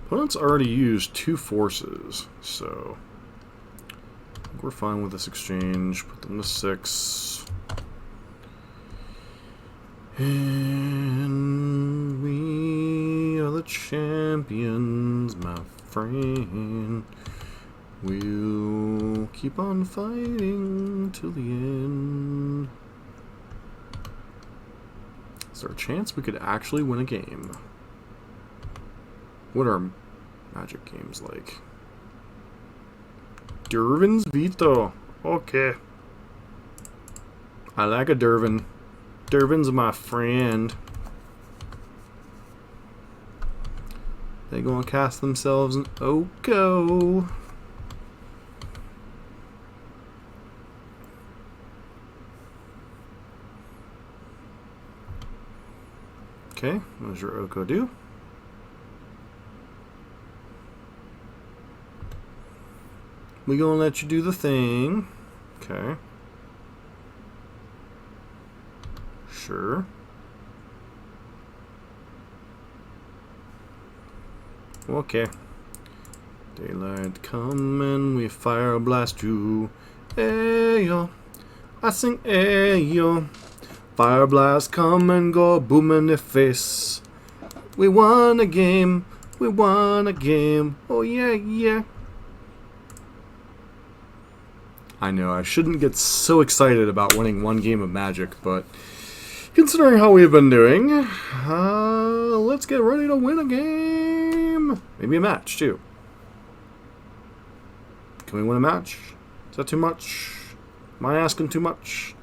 Opponent's already used 2 forces, so I think we're fine with this exchange. Put them to 6. And we are the champions, my friend. We'll keep on fighting till the end. Is there a chance we could actually win a game? What are Magic games like? Dervin's Veto. Okay. I like a Dervin. Dervin's my friend. They gonna cast themselves an Oko. Okay, what does your Oko do? We gonna let you do the thing. Okay. Sure. Okay. Daylight come and we fire blast you. Ayo. I sing ayo. Fire blast come and go boom in the face. We won a game. We won a game. Oh yeah, yeah. I know, I shouldn't get so excited about winning one game of Magic, but considering how we've been doing, let's get ready to win a game. Maybe a match, too. Can we win a match? Is that too much? Am I asking too much?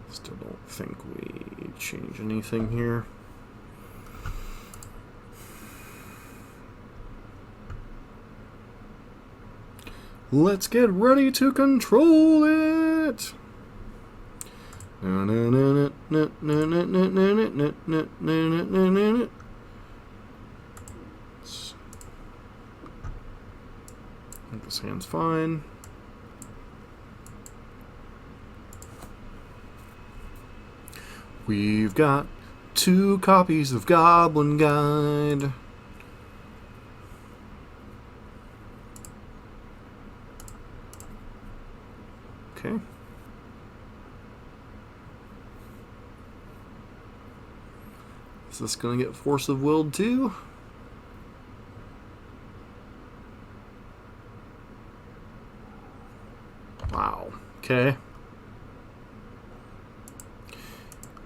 Still don't think we change anything here. Let's get ready to control it. I think this hand's fine. We've got 2 copies of Goblin Guide. Okay. Is this going to get Force of Willed too? Wow. Okay.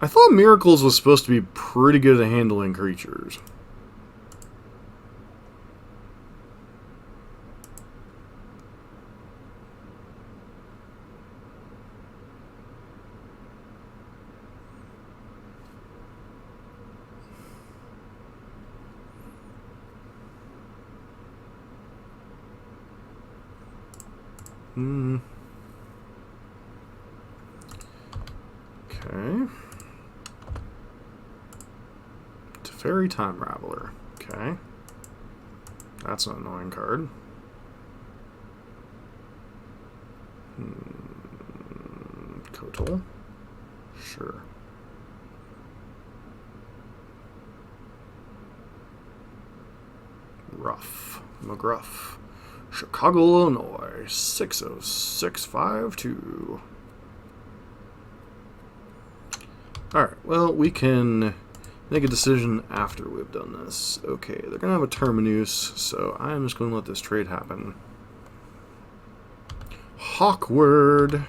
I thought Miracles was supposed to be pretty good at handling creatures. Okay. Teferi Time Raveler. Okay. That's an annoying card. Kotal. Sure. Rough. McGruff. Chicago, Illinois. 60652. Alright, well, we can make a decision after we've done this. Okay, they're going to have a Terminus, so I'm just going to let this trade happen. Hawkward.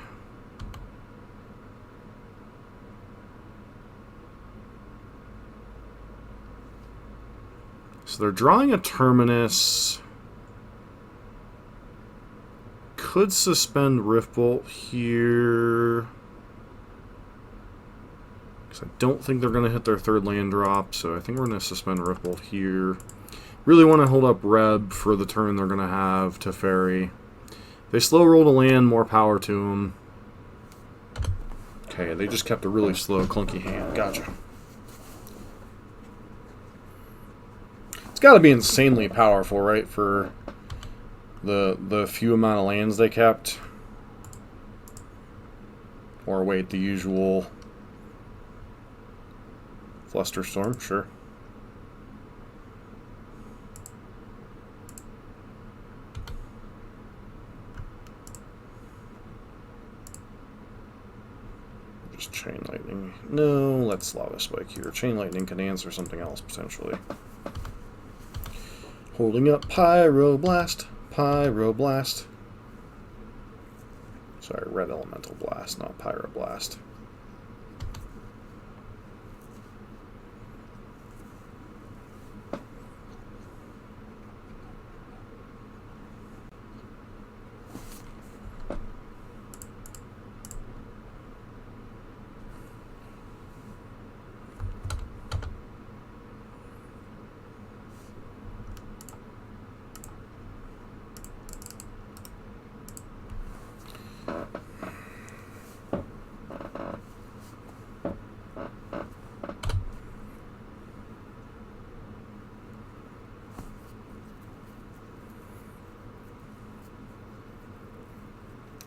So they're drawing a Terminus. Could suspend Riftbolt here. Because I don't think they're going to hit their third land drop, so I think we're going to suspend Riftbolt here. Really want to hold up Reb for the turn they're going to have to Teferi. They slow rolled a land, more power to them. Okay, they just kept a really slow, clunky hand. Gotcha. It's got to be insanely powerful, right, for the few amount of lands they kept. Or wait, the usual Flusterstorm, sure. Just Chain Lightning. No, let's Lava Spike here. Chain Lightning can answer something else, potentially. Holding up Pyroblast. Pyroblast. Sorry, Red Elemental Blast, not Pyroblast.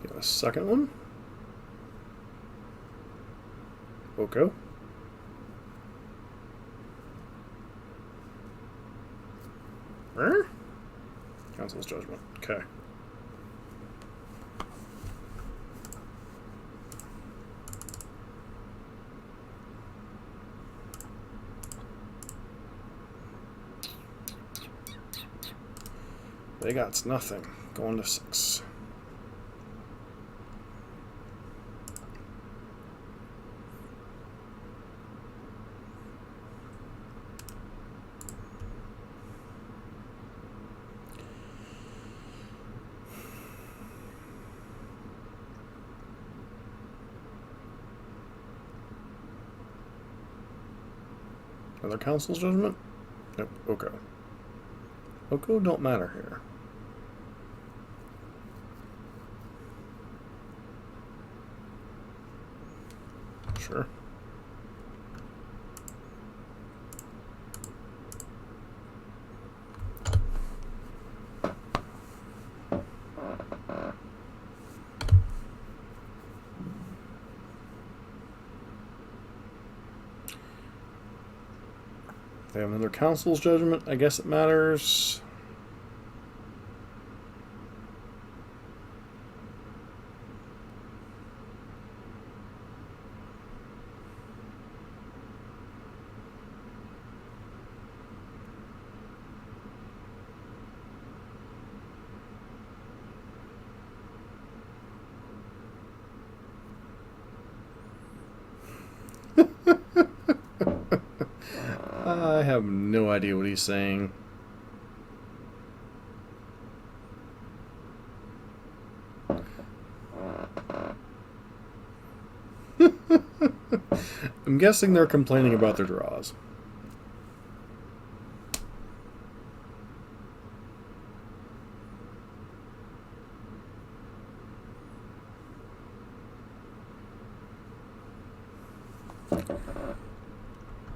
Got a second one. Oko. Council's Judgment. Okay. They got nothing. Going to 6. Another Council's Judgment? Yep, Oko. Oko don't matter here. Sure. They have another Council's Judgment. I guess it matters. I have no idea what he's saying. I'm guessing they're complaining about their draws.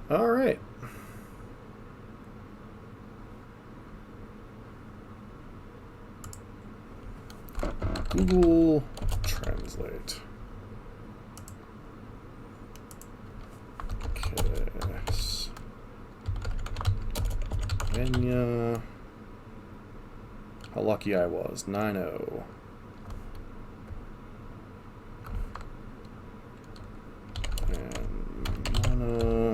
All right. Google Translate. Kenya. How lucky I was. 9-0. And Mono.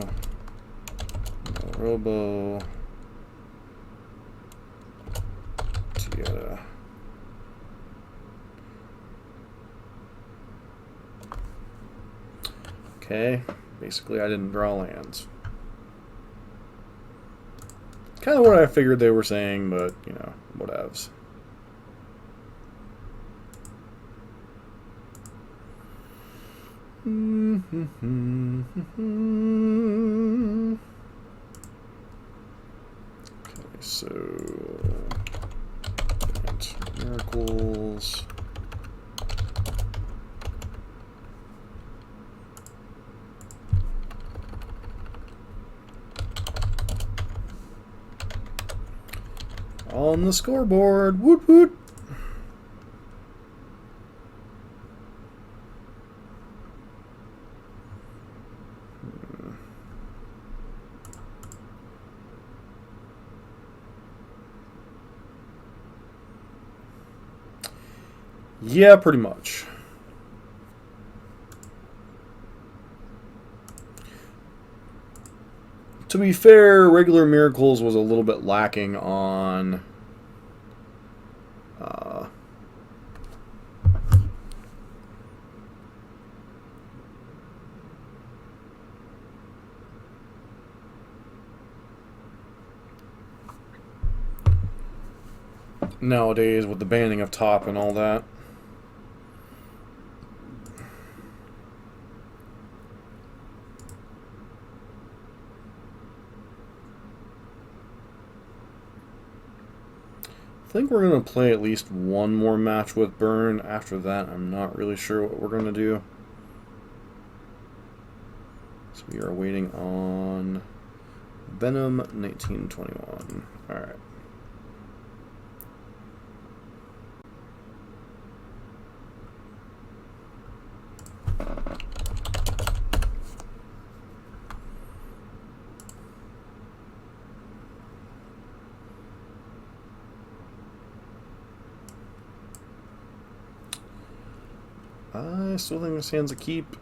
Robo. Tieta. Okay. Basically, I didn't draw lands. Kind of what I figured they were saying, but, you know, whatevs. Okay, so miracles. On the scoreboard. Woot woot. Yeah, pretty much. To be fair, regular miracles was a little bit lacking on nowadays with the banning of top and all that. I think we're going to play at least one more match with Burn. After that, I'm not really sure what we're going to do. So we are waiting on Venom 1921. Alright. I still think this hand's a keep.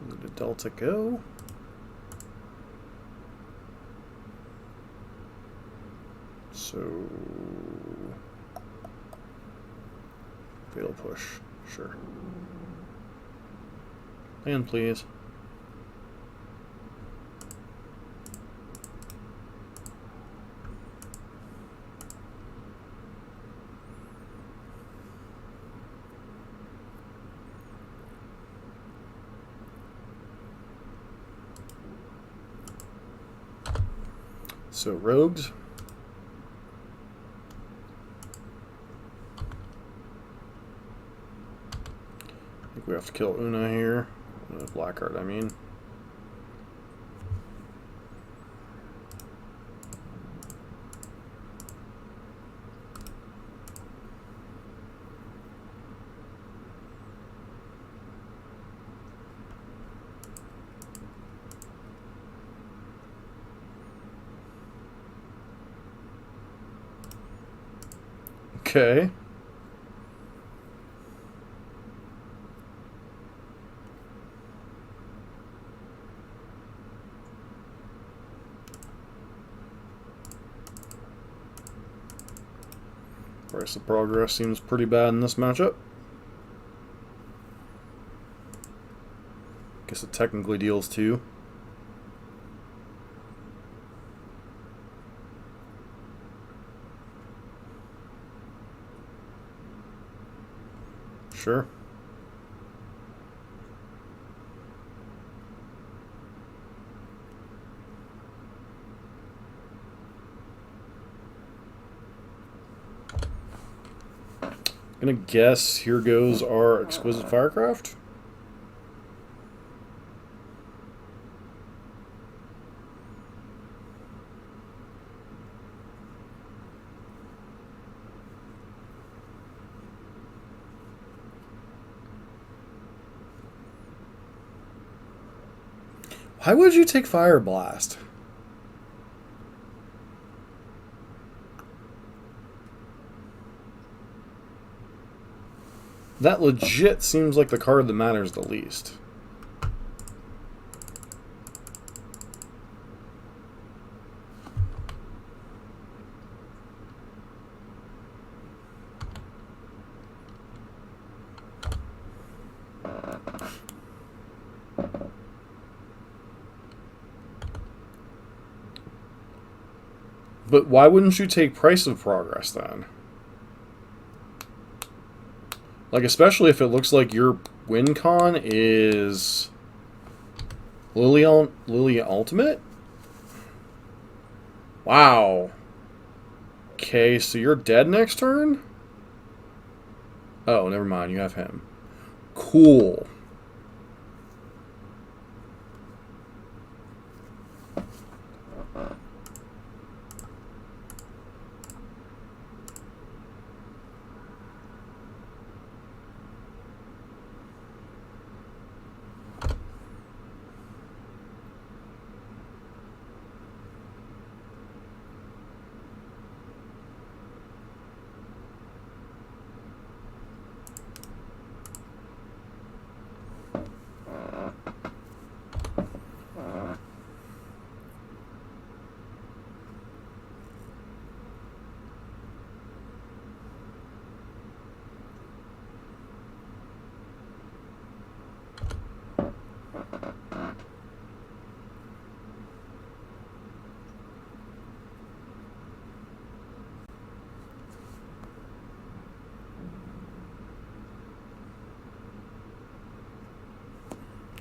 Let the Delta go. So, fatal push, sure. Land, please. So, rogues. We have to kill Una here. Blackheart, I mean. Okay. Price of progress seems pretty bad in this matchup. Guess it technically deals 2. Sure. Gonna guess here goes our exquisite firecraft. Why would you take Fire Blast? That legit seems like the card that matters the least. But why wouldn't you take Price of Progress then? Like, especially if it looks like your win con is Lily Ultimate? Wow. Okay, so you're dead next turn? Oh, never mind, you have him. Cool.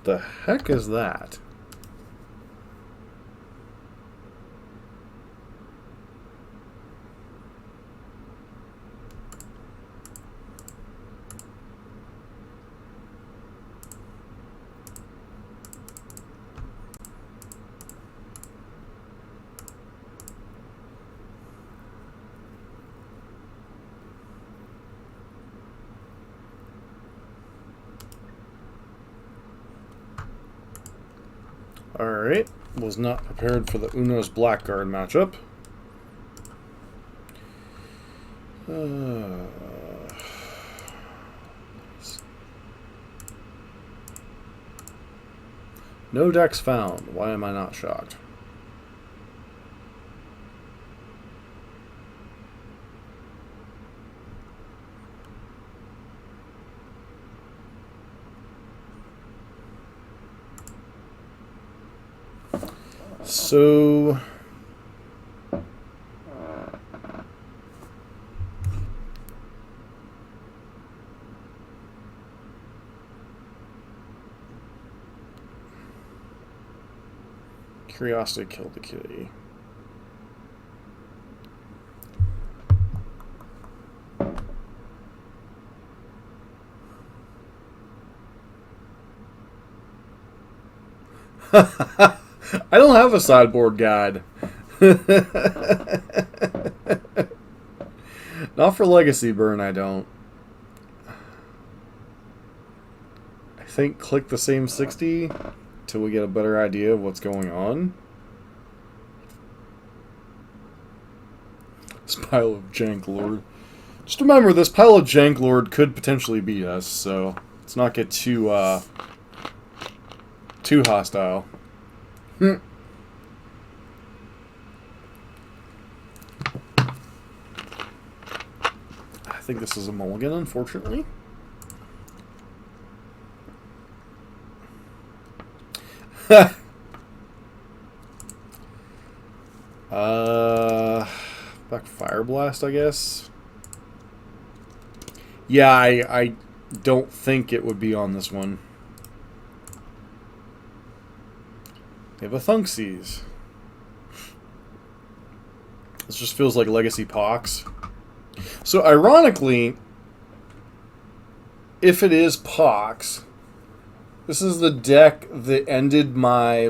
The heck is that? Alright, was not prepared for the Uno's Blackguard matchup. No decks found. Why am I not shocked? So Curiosity killed the kitty. I don't have a sideboard guide. Not for Legacy Burn, I don't. I think click the same 60 till we get a better idea of what's going on. This pile of Jank Lord. Just remember, this pile of Jank Lord could potentially beat us, so let's not get too hostile. I think this is a mulligan, unfortunately. Back Fire Blast, I guess. Yeah, I don't think it would be on this one. They have a Thunksies. This just feels like Legacy Pox. So ironically, if it is Pox, this is the deck that ended my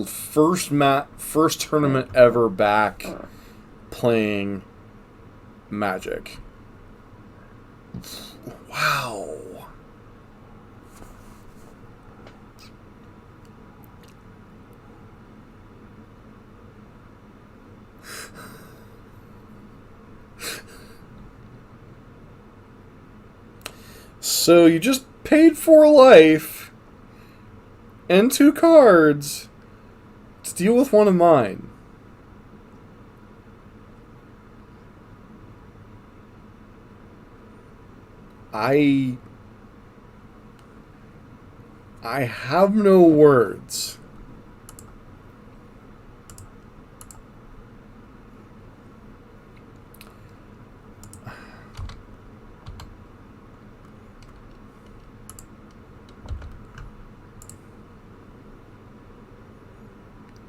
first tournament ever back playing Magic. Wow. So you just paid for a life and 2 cards to deal with one of mine. I have no words.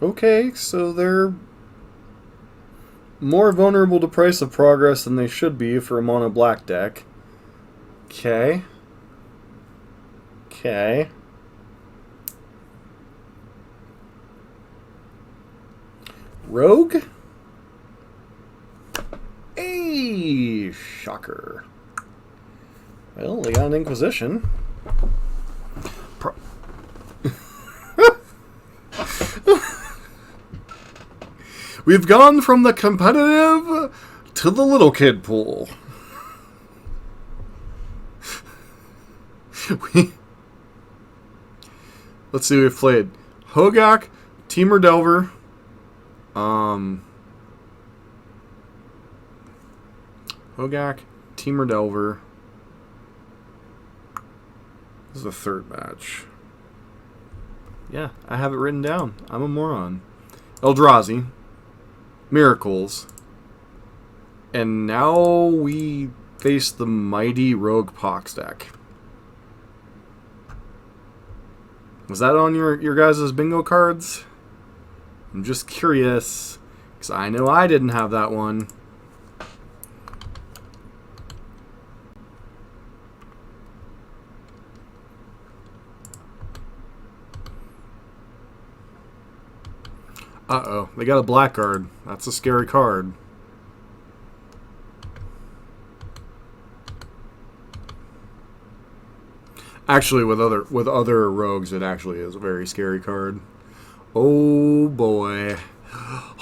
Okay, so they're more vulnerable to Price of Progress than they should be for a mono black deck. Okay. Okay. Rogue? Hey, shocker. Well, they got an Inquisition. We've gone from the competitive to the little kid pool. Let's see, we've played Hogak, Temur Delver, Hogak, Temur Delver. This is the 3rd match. Yeah, I have it written down. I'm a moron. Eldrazi, Miracles, and now we face the mighty Rogue Pox deck. Was that on your guys' bingo cards? I'm just curious, because I know I didn't have that one. Uh-oh, they got a black card. That's a scary card. Actually, with other rogues, it actually is a very scary card. Oh boy.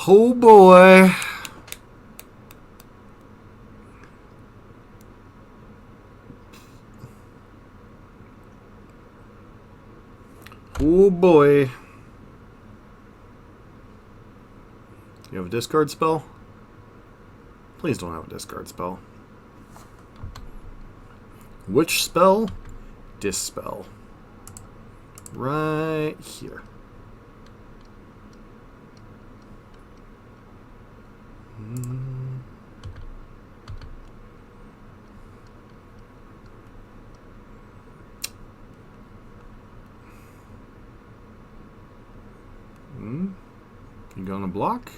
Oh boy. Oh boy. You have a discard spell? Please don't have a discard spell. Which spell? Dispel. Right here. You gonna block?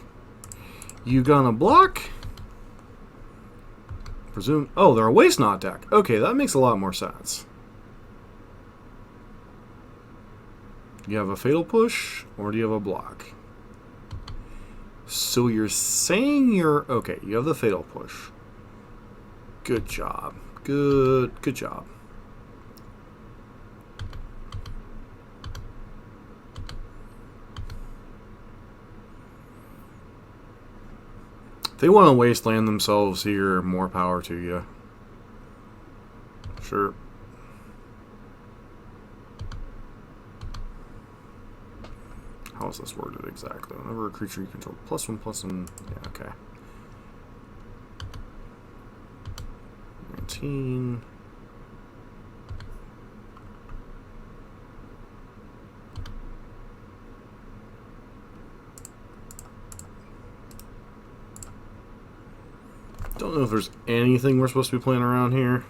You gonna block? Presume. Oh, they're a waste not deck. Okay, that makes a lot more sense. You have a fatal push, or do you have a block? So you're saying you're okay. You have the fatal push. Good job. Good job. If they want to wasteland themselves here, more power to you. Sure. How is this worded exactly? Whenever a creature you control, +1/+1. Yeah, okay. 19. Don't know if there's anything we're supposed to be playing around here.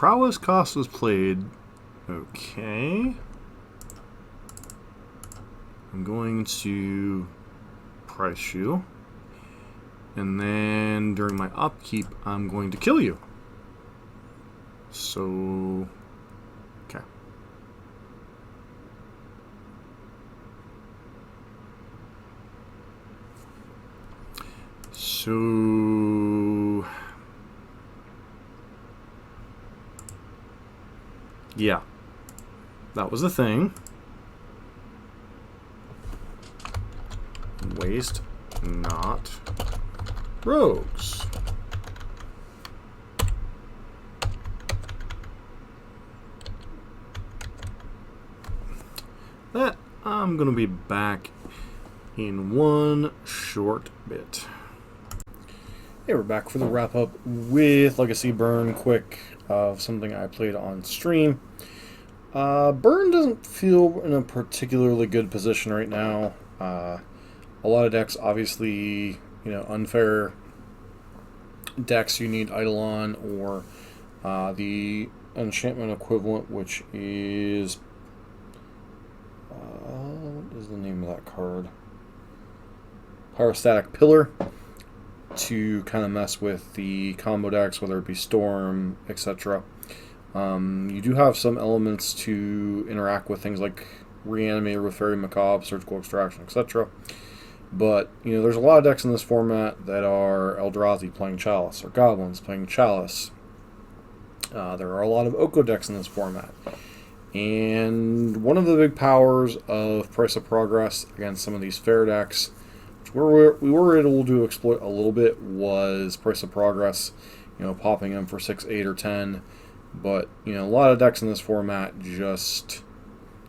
prowess cost was played. Okay. I'm going to price you. And then during my upkeep, I'm going to kill you. So, okay. So, yeah, that was the thing. Waste not rogues. That I'm gonna be back in one short bit. Hey, we're back for the wrap up with Legacy Burn quick of something I played on stream. Burn doesn't feel in a particularly good position right now. A lot of decks, obviously, unfair decks you need Eidolon or the enchantment equivalent, which is what is the name of that card? Pyrostatic Pillar, to kind of mess with the combo decks, whether it be Storm, etc. You do have some elements to interact with things like Reanimator with Fairy Macabre, Surgical Extraction, etc. But, there's a lot of decks in this format that are Eldrazi playing Chalice, or Goblins playing Chalice. There are a lot of Oko decks in this format. And one of the big powers of Price of Progress against some of these fair decks, which we were able to exploit a little bit, was Price of Progress, popping them for 6, 8, or 10. But, a lot of decks in this format just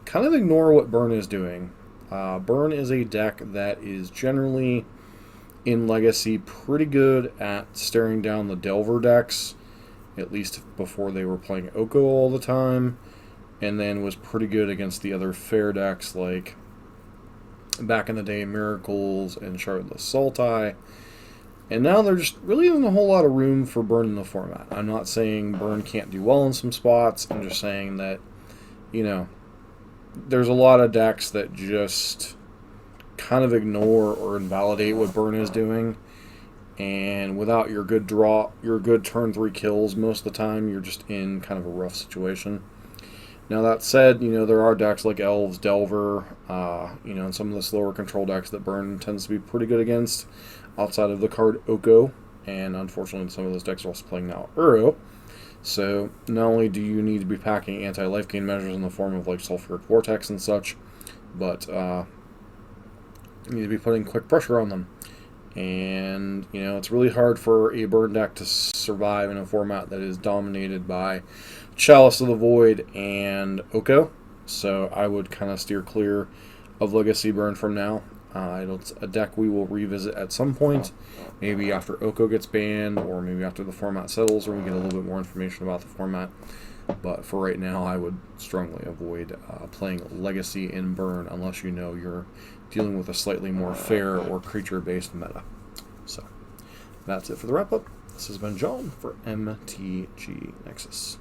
kind of ignore what Burn is doing. Burn is a deck that is generally, in Legacy, pretty good at staring down the Delver decks, at least before they were playing Oko all the time, and then was pretty good against the other fair decks, like back in the day, Miracles and Shardless Sultai. And now there just really isn't a whole lot of room for Burn in the format. I'm not saying Burn can't do well in some spots, I'm just saying that, there's a lot of decks that just kind of ignore or invalidate what Burn is doing, and without your good draw, your good turn 3 kills, most of the time you're just in kind of a rough situation. Now that said, there are decks like Elves, Delver, and some of the slower control decks that Burn tends to be pretty good against, outside of the card Oko, and unfortunately some of those decks are also playing now Uro. So, not only do you need to be packing anti-life gain measures in the form of, Sulfuric Vortex and such, but you need to be putting quick pressure on them. And, it's really hard for a Burn deck to survive in a format that is dominated by Chalice of the Void and Oko. So, I would kind of steer clear of Legacy Burn from now. It's a deck we will revisit at some point, maybe after Oko gets banned, or maybe after the format settles, or we get a little bit more information about the format. But for right now, I would strongly avoid playing Legacy in Burn unless you're dealing with a slightly more fair or creature-based meta. So, that's it for the wrap-up. This has been John for MTG Nexus.